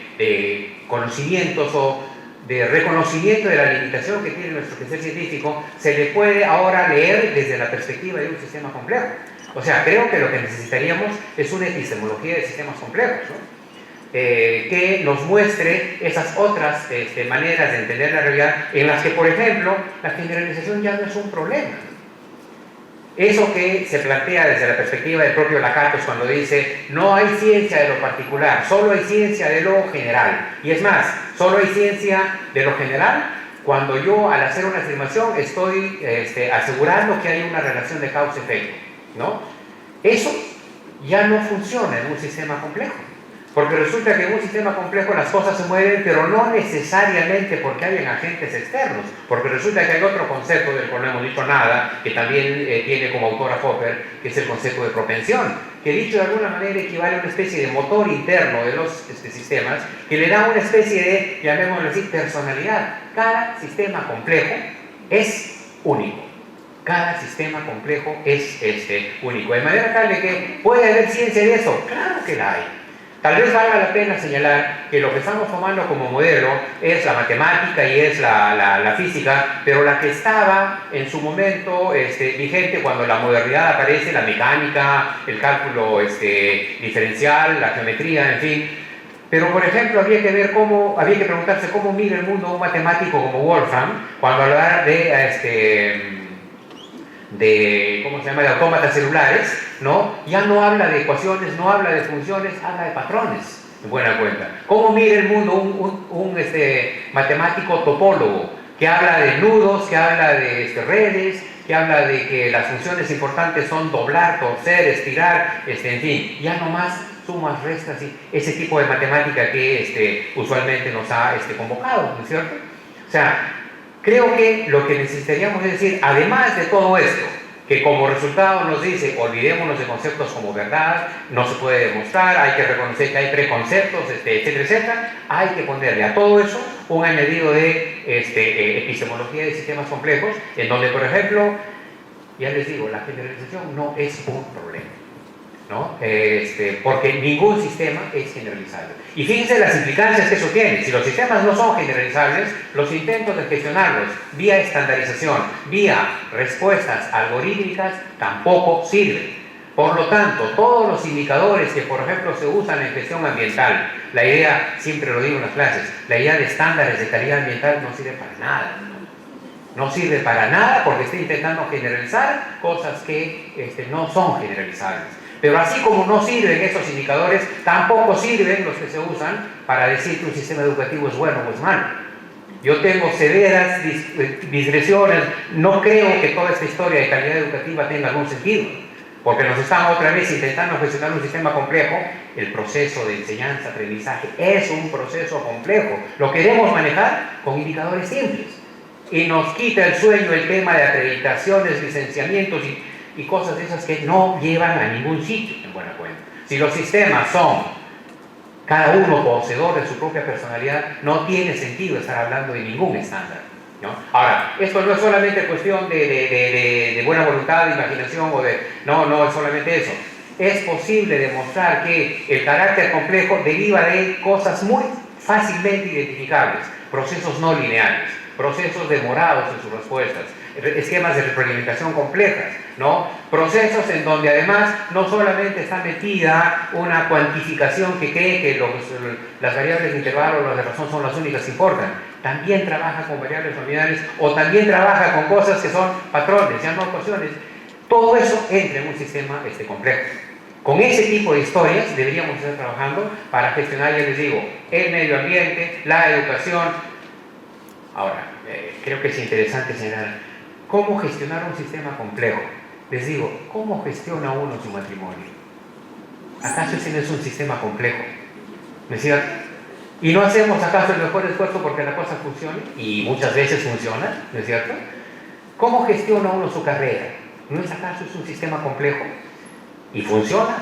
conocimientos o de reconocimiento de la limitación que tiene nuestro quehacer científico se le puede ahora leer desde la perspectiva de un sistema complejo. O sea, creo que lo que necesitaríamos es una epistemología de sistemas complejos, ¿no? Que nos muestre esas otras maneras de entender la realidad en las que, por ejemplo, la generalización ya no es un problema. Eso que se plantea desde la perspectiva del propio Lakatos cuando dice no hay ciencia de lo particular, solo hay ciencia de lo general. Y es más, solo hay ciencia de lo general cuando yo al hacer una afirmación estoy asegurando que hay una relación de causa-efecto, ¿no? Eso ya no funciona en un sistema complejo. Porque resulta que en un sistema complejo las cosas se mueven, pero no necesariamente porque hayan agentes externos. Porque resulta que hay otro concepto del cual no hemos dicho nada, que también tiene como autora Popper, que es el concepto de propensión, que dicho de alguna manera equivale a una especie de motor interno de los sistemas, que le da una especie de, llamémoslo así, personalidad. Cada sistema complejo es único. Cada sistema complejo es único. De manera tal de que puede haber ciencia de eso. Claro que la hay. Tal vez valga la pena señalar que lo que estamos tomando como modelo es la matemática y es la física, pero la que estaba en su momento vigente cuando la modernidad aparece, la mecánica, el cálculo diferencial, la geometría, en fin. Pero, por ejemplo, había que preguntarse cómo mira el mundo un matemático como Wolfram cuando habla ¿cómo se llama?, de autómatas celulares, ¿no? Ya no habla de ecuaciones, no habla de funciones, habla de patrones, en buena cuenta. ¿Cómo mira el mundo un matemático topólogo que habla de nudos, que habla de redes, que habla de que las funciones importantes son doblar, torcer, estirar, en fin, ya no más sumas, restas y ese tipo de matemática que usualmente nos ha convocado, ¿no es cierto? O sea, creo que lo que necesitaríamos es decir, además de todo esto, que como resultado nos dice, olvidémonos de conceptos como verdad, no se puede demostrar, hay que reconocer que hay preconceptos, etcétera, etcétera, hay que ponerle a todo eso un añadido de epistemología de sistemas complejos, en donde, por ejemplo, ya les digo, la generalización no es un problema, ¿no? Porque ningún sistema es generalizable. Y fíjense las implicancias que eso tiene. Si los sistemas no son generalizables, los intentos de gestionarlos vía estandarización, vía respuestas algorítmicas, tampoco sirven. Por lo tanto, todos los indicadores que, por ejemplo, se usan en gestión ambiental, la idea, siempre lo digo en las clases, la idea de estándares de calidad ambiental no sirve para nada. No sirve para nada porque está intentando generalizar cosas que no son generalizables. Pero así como no sirven esos indicadores, tampoco sirven los que se usan para decir que un sistema educativo es bueno o es malo. Yo tengo severas digresiones, no creo que toda esta historia de calidad educativa tenga algún sentido, porque nos estamos otra vez intentando gestionar un sistema complejo. El proceso de enseñanza-aprendizaje es un proceso complejo. Lo queremos manejar con indicadores simples. Y nos quita el sueño el tema de acreditaciones, licenciamientos y cosas de esas que no llevan a ningún sitio, en buena cuenta. Si los sistemas son cada uno poseedor de su propia personalidad, no tiene sentido estar hablando de ningún estándar, ¿no? Ahora, esto no es solamente cuestión de buena voluntad, de imaginación o de... No es solamente eso. Es posible demostrar que el carácter complejo deriva de cosas muy fácilmente identificables, procesos no lineales, procesos demorados en sus respuestas, esquemas de retroalimentación complejas, ¿no? Procesos en donde además no solamente está metida una cuantificación que cree que las variables de intervalo o las de razón son las únicas que importan, también trabaja con variables nominales o también trabaja con cosas que son patrones, ya no ecuaciones. Todo eso entra en un sistema complejo. Con ese tipo de historias deberíamos estar trabajando para gestionar, ya les digo, el medio ambiente, la educación. Ahora, creo que es interesante señalar cómo gestionar un sistema complejo. Les digo, ¿cómo gestiona uno su matrimonio? ¿Acaso ese no es un sistema complejo? ¿No es cierto? ¿Y no hacemos acaso el mejor esfuerzo porque la cosa funcione? Y muchas veces funciona, ¿no es cierto? ¿Cómo gestiona uno su carrera? ¿No es acaso es un sistema complejo? Y funciona,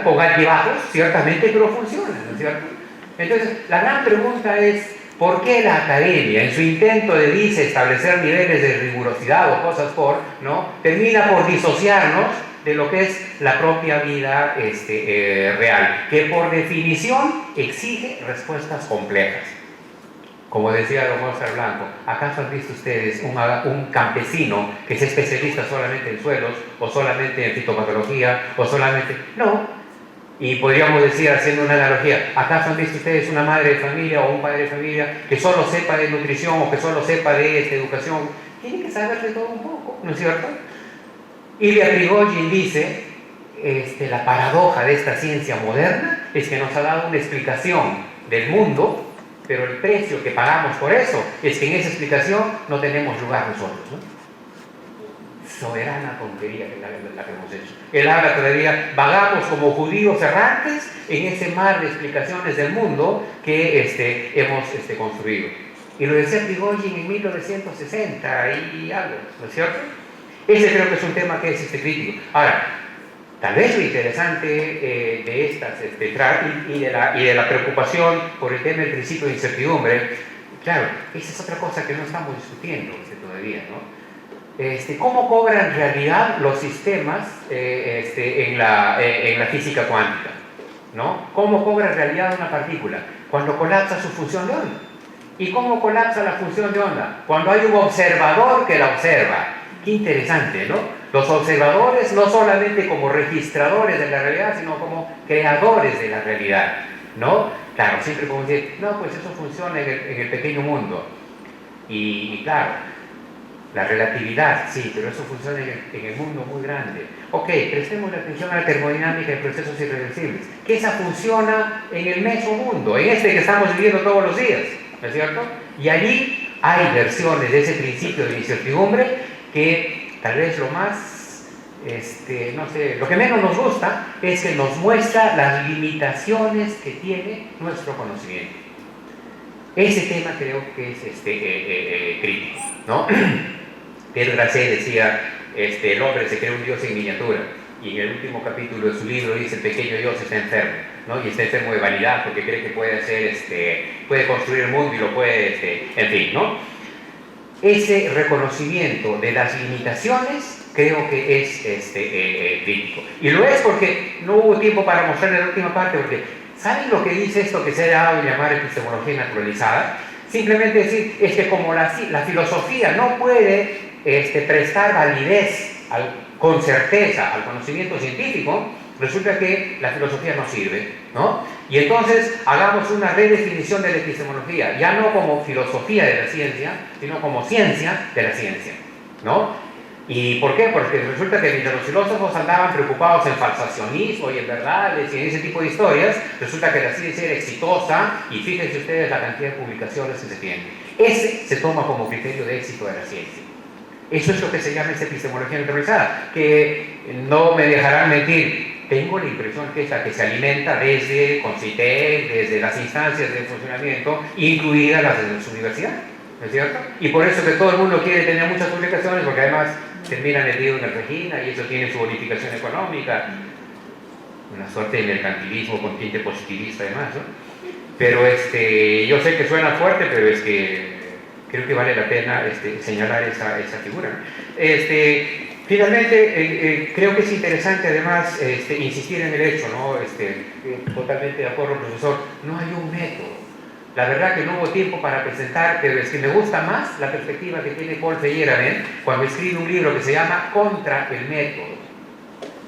con altibajos, ciertamente, pero funciona, ¿no es cierto? Entonces, la gran pregunta es, ¿por qué la academia, en su intento de establecer niveles de rigurosidad o cosas ¿no? termina por disociarnos de lo que es la propia vida real, que por definición exige respuestas complejas? Como decía don Oscar Blanco, ¿acaso han visto ustedes un campesino que es especialista solamente en suelos, o solamente en fitopatología, o solamente... No. Y podríamos decir, haciendo una analogía, ¿acaso han visto ustedes una madre de familia o un padre de familia que solo sepa de nutrición o que solo sepa de educación? Tiene que saber de todo un poco, ¿no es cierto? Ilya Prigogine dice, la paradoja de esta ciencia moderna es que nos ha dado una explicación del mundo, pero el precio que pagamos por eso es que en esa explicación no tenemos lugar nosotros, ¿no? Soberana tontería que la que hemos hecho. Él habla todavía, vagamos como judíos errantes en ese mar de explicaciones del mundo que hemos construido. Y lo decía Prigogine en 1960 y algo, ¿no es cierto? Ese creo que es un tema que es crítico. Ahora, tal vez lo interesante de estas y de la preocupación por el tema del principio de incertidumbre, claro, esa es otra cosa que no estamos discutiendo todavía, ¿no? ¿Cómo cobran realidad los sistemas en la física cuántica? ¿No? ¿Cómo cobra realidad una partícula? Cuando colapsa su función de onda. ¿Y cómo colapsa la función de onda? Cuando hay un observador que la observa. Qué interesante, ¿no? Los observadores no solamente como registradores de la realidad, sino como creadores de la realidad, ¿no? Claro, siempre podemos decir, no, pues eso funciona en el pequeño mundo. Y claro, la relatividad, sí, pero eso funciona en el mundo muy grande. Ok, prestemos atención a la termodinámica de procesos irreversibles, que esa funciona en el mesomundo, en que estamos viviendo todos los días, ¿no es cierto? Y allí hay versiones de ese principio de incertidumbre que tal vez lo más, no sé, lo que menos nos gusta es que nos muestra las limitaciones que tiene nuestro conocimiento. Ese tema creo que es crítico, ¿no? Pierre Grasset decía, el hombre se cree un dios en miniatura, y en el último capítulo de su libro dice, el pequeño dios está enfermo, ¿no? Y está enfermo de vanidad porque cree que puede hacer, puede construir el mundo y lo puede, en fin, ¿no? Ese reconocimiento de las limitaciones creo que es crítico. Y lo es porque no hubo tiempo para mostrarle la última parte, porque ¿saben lo que dice esto que se ha dado a llamar epistemología naturalizada? Simplemente decir, es que como la filosofía no puede prestar validez con certeza al conocimiento científico, resulta que la filosofía no sirve, ¿no? Y entonces hagamos una redefinición de la epistemología, ya no como filosofía de la ciencia, sino como ciencia de la ciencia, ¿no? ¿Y por qué? Porque resulta que mientras los filósofos andaban preocupados en falsacionismo y en verdades y en ese tipo de historias, resulta que la ciencia era exitosa y fíjense ustedes la cantidad de publicaciones que se tienen. Ese se toma como criterio de éxito de la ciencia. Eso es lo que se llama epistemología naturalizada, que no me dejarán mentir. Tengo la impresión que es la que se alimenta desde CONCITEC, desde las instancias de funcionamiento, incluidas las de su universidad, ¿no es cierto? Y por eso que todo el mundo quiere tener muchas publicaciones, porque además terminan metidos en el Regina y eso tiene su bonificación económica, una suerte de mercantilismo con tinte positivista además, ¿no? Pero yo sé que suena fuerte, pero es que Creo que vale la pena señalar esa figura. Finalmente, creo que es interesante además insistir en el hecho, ¿no? Totalmente de acuerdo, profesor, no hay un método. La verdad que no hubo tiempo para presentar, pero es que me gusta más la perspectiva que tiene Paul Feyerabend cuando escribe un libro que se llama Contra el método,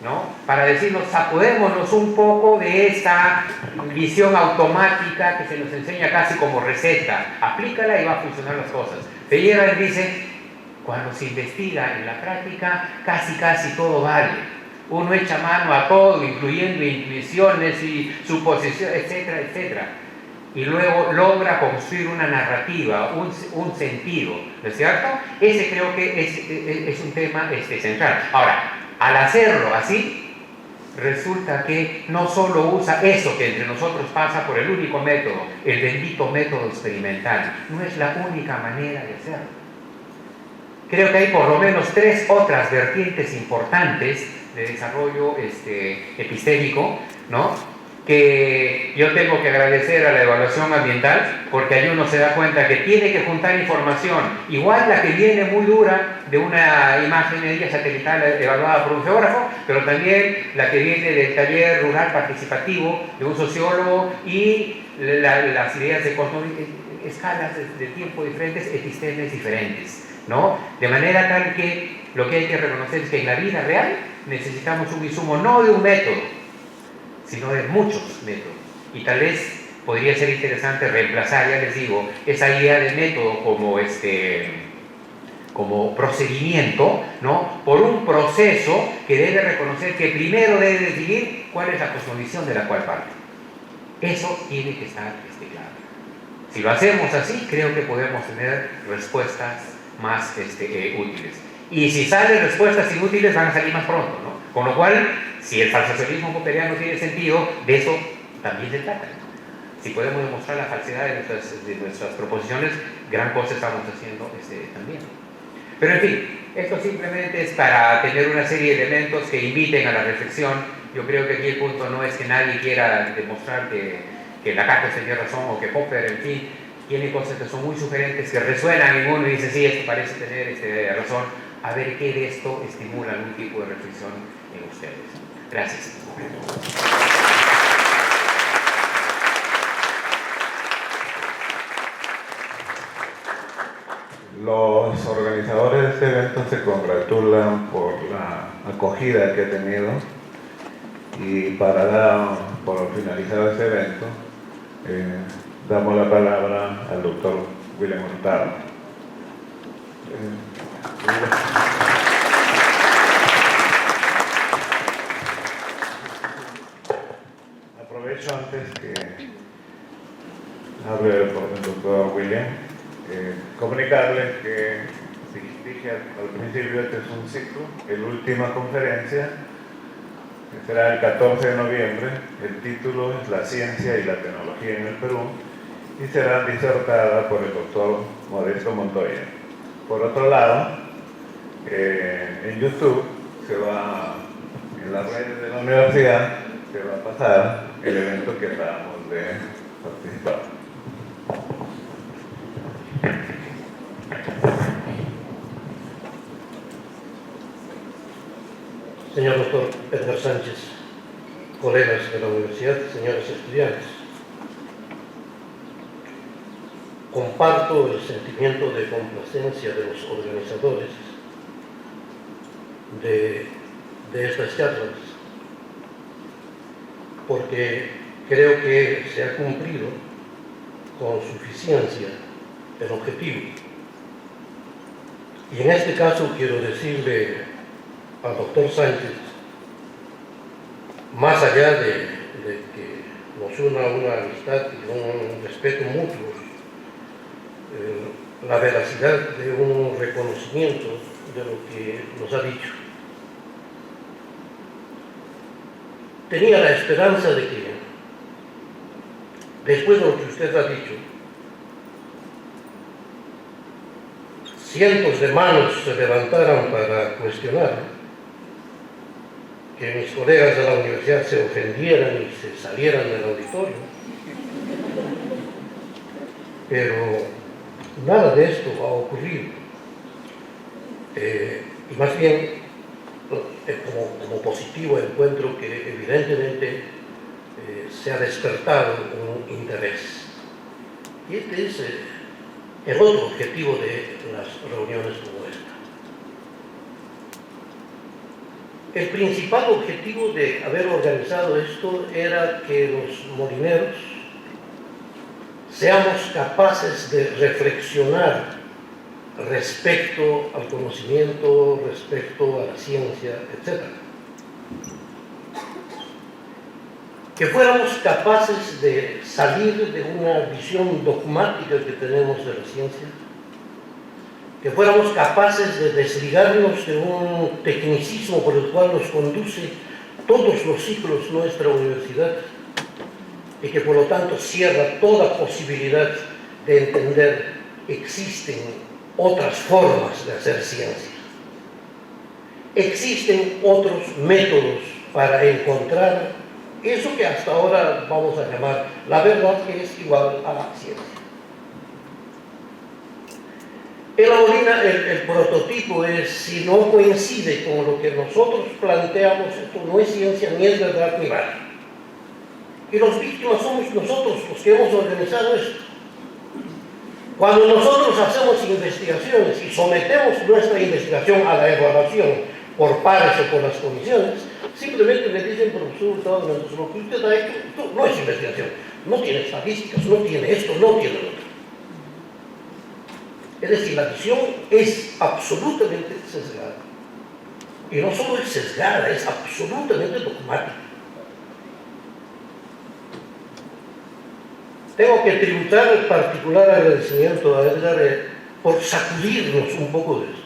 ¿no? Para decirnos, sacudémonos un poco de esta visión automática que se nos enseña casi como receta, aplícala y va a funcionar las cosas. Feyerabend dice, cuando se investiga en la práctica, casi todo vale. Uno echa mano a todo, incluyendo intuiciones y suposiciones, etcétera, etcétera. Y luego logra construir una narrativa, un sentido, ¿no es cierto? Ese creo que es un tema central. Ahora, al hacerlo así, resulta que no solo usa eso que entre nosotros pasa por el único método, el bendito método experimental, no es la única manera de hacerlo. Creo que hay por lo menos 3 otras vertientes importantes de desarrollo epistémico, ¿no? Que yo tengo que agradecer a la evaluación ambiental, porque ahí uno se da cuenta que tiene que juntar información, igual la que viene muy dura de una imagen media satelital evaluada por un geógrafo, pero también la que viene del taller rural participativo de un sociólogo y las ideas de escalas de tiempo diferentes, epistemes diferentes, ¿no? De manera tal que lo que hay que reconocer es que en la vida real necesitamos un insumo no de un método, sino de muchos métodos. Y tal vez podría ser interesante reemplazar, ya les digo, esa idea de método como procedimiento, ¿no? Por un proceso que debe reconocer que primero debe definir cuál es la cosmovisión de la cual parte. Eso tiene que estar claro. Si lo hacemos así, creo que podemos tener respuestas más útiles. Y si salen respuestas inútiles, van a salir más pronto, ¿no? Con lo cual, si el falsacionismo popperiano tiene sentido, de eso también se trata. Si podemos demostrar la falsedad de nuestras proposiciones, gran cosa estamos haciendo también. Pero en fin, esto simplemente es para tener una serie de elementos que inviten a la reflexión. Yo creo que aquí el punto no es que nadie quiera demostrar que Lacan tenía razón o que Popper, en fin, tiene cosas que son muy sugerentes, que resuenan en uno y dice, sí, esto parece tener razón. A ver qué de esto estimula algún tipo de reflexión en ustedes. Gracias. Los organizadores de este evento se congratulan por la acogida que ha tenido y para dar por finalizado este evento damos la palabra al doctor William Hurtado. Aprovecho antes que hable el doctor William, comunicarles que, si dije al principio, este es un ciclo, la última conferencia, que será el 14 de noviembre, el título es La ciencia y la tecnología en el Perú, y será disertada por el doctor Modesto Montoya. Por otro lado, en YouTube en las redes de la universidad, se va a pasar el evento que acabamos de participar. Señor doctor Edgar Sánchez, colegas de la universidad, señores estudiantes, comparto el sentimiento de complacencia de los organizadores de estas charlas, porque creo que se ha cumplido con suficiencia el objetivo. Y en este caso quiero decirle al doctor Sánchez, más allá de que nos una una amistad y un respeto mutuo, la veracidad de un reconocimiento de lo que nos ha dicho. Tenía la esperanza de que, después de lo que usted ha dicho, cientos de manos se levantaran para cuestionar, que mis colegas de la universidad se ofendieran y se salieran del auditorio. Pero nada de esto ha ocurrido. Y más bien, como positivo, encuentro que evidentemente se ha despertado un interés. Y este es el otro objetivo de las reuniones como esta. El principal objetivo de haber organizado esto era que los molineros seamos capaces de reflexionar respecto al conocimiento, respecto a la ciencia, etc. Que fuéramos capaces de salir de una visión dogmática que tenemos de la ciencia, que fuéramos capaces de desligarnos de un tecnicismo por el cual nos conduce todos los ciclos nuestra universidad y que por lo tanto cierra toda posibilidad de entender que existen otras formas de hacer ciencia. Existen otros métodos para encontrar eso que hasta ahora vamos a llamar la verdad, que es igual a la ciencia. En la Molina el prototipo es, si no coincide con lo que nosotros planteamos, esto no es ciencia, ni es verdad, ni vale. Y los víctimas somos nosotros los que hemos organizado esto. Cuando nosotros hacemos investigaciones y sometemos nuestra investigación a la evaluación por pares o por las comisiones, simplemente me dicen, profesor, lo que usted ha hecho no es investigación, no tiene estadísticas, no tiene esto, no tiene lo otro. Es decir, la visión es absolutamente sesgada. Y no solo es sesgada, es absolutamente dogmática. Tengo que tributar el particular agradecimiento a Edgar por sacudirnos un poco de esto.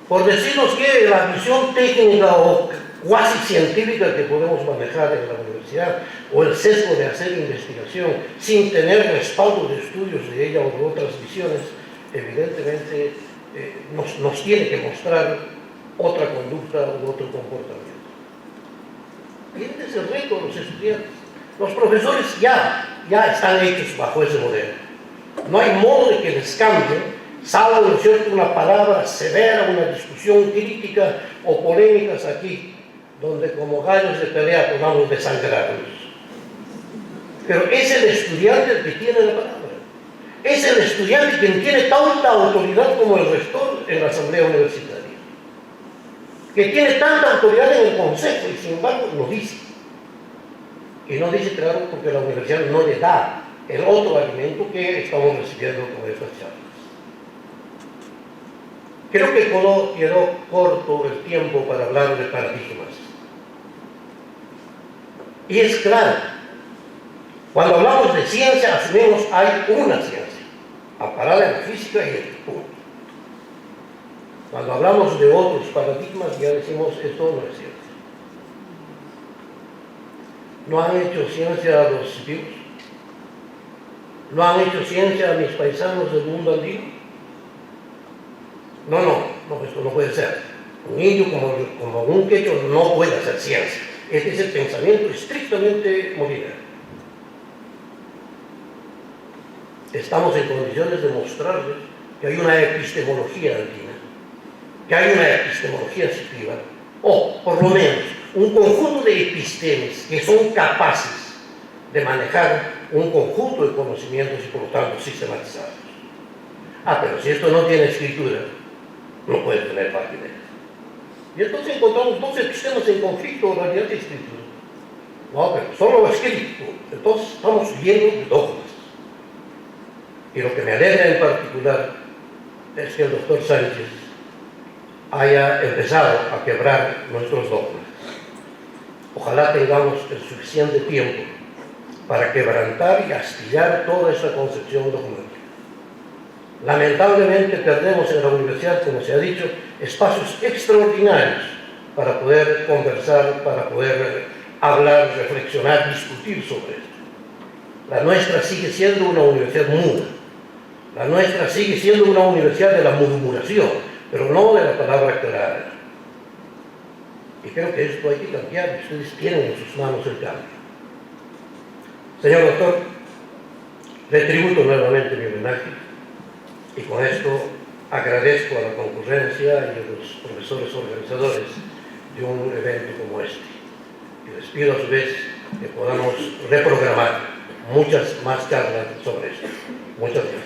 Por decirnos que la visión técnica o cuasi científica que podemos manejar en la universidad, o el sesgo de hacer investigación sin tener respaldo de estudios de ella o de otras visiones, evidentemente nos tiene que mostrar otra conducta u otro comportamiento. Y este es el reto de los estudiantes. Los profesores ya están hechos bajo ese modelo. No hay modo de que les cambien, salvo, ¿no es cierto?, una palabra severa, una discusión crítica o polémicas aquí, donde como gallos de pelea podamos desangrarnos. Pero es el estudiante el que tiene la palabra. Es el estudiante quien tiene tanta autoridad como el rector en la asamblea universitaria. Que tiene tanta autoridad en el consejo y sin embargo lo dice. Y no dice, claro, porque la universidad no le da el otro alimento que estamos recibiendo con estas charlas. Creo que quedó corto el tiempo para hablar de paradigmas. Y es claro, cuando hablamos de ciencia, asumimos hay una ciencia, amparada en la física y el punto. Cuando hablamos de otros paradigmas, ya decimos, esto no es ciencia. ¿No han hecho ciencia los vivos? ¿No han hecho ciencia mis paisanos del mundo andino? No, esto no puede ser. Un indio como un quechua no puede hacer ciencia. Este es el pensamiento estrictamente molinero. Estamos en condiciones de mostrarles que hay una epistemología andina, que hay una epistemología citiva, o por lo menos un conjunto de epistemes que son capaces de manejar un conjunto de conocimientos y por lo tanto sistematizados. Pero si esto no tiene escritura, no puede tener validez. Y entonces encontramos dos epistemas en conflicto, realidad y escritura. No, pero solo escrito. Entonces estamos llenos de dogmas. Y lo que me alegra en particular es que el doctor Sánchez haya empezado a quebrar nuestros dogmas. Ojalá tengamos el suficiente tiempo para quebrantar y astillar toda esa concepción dogmática. Lamentablemente perdemos en la universidad, como se ha dicho, espacios extraordinarios para poder conversar, para poder hablar, reflexionar, discutir sobre esto. La nuestra sigue siendo una universidad muda. La nuestra sigue siendo una universidad de la murmuración, pero no de la palabra clara. Y creo que esto hay que cambiar, ustedes tienen en sus manos el cambio. Señor doctor, Le tributo nuevamente mi homenaje y con esto agradezco a la concurrencia y a los profesores organizadores de un evento como este. Y les pido a su vez que podamos reprogramar muchas más charlas sobre esto. Muchas gracias.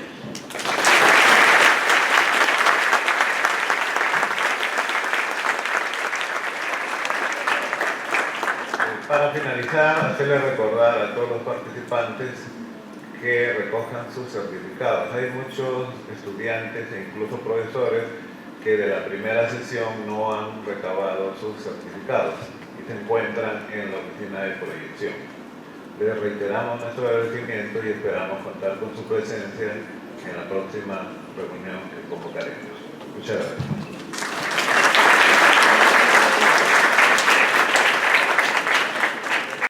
Para finalizar, hacerles recordar a todos los participantes que recojan sus certificados. Hay muchos estudiantes e incluso profesores que de la primera sesión no han recabado sus certificados y se encuentran en la oficina de proyección. Les reiteramos nuestro agradecimiento y esperamos contar con su presencia en la próxima reunión que convocaremos. Muchas gracias.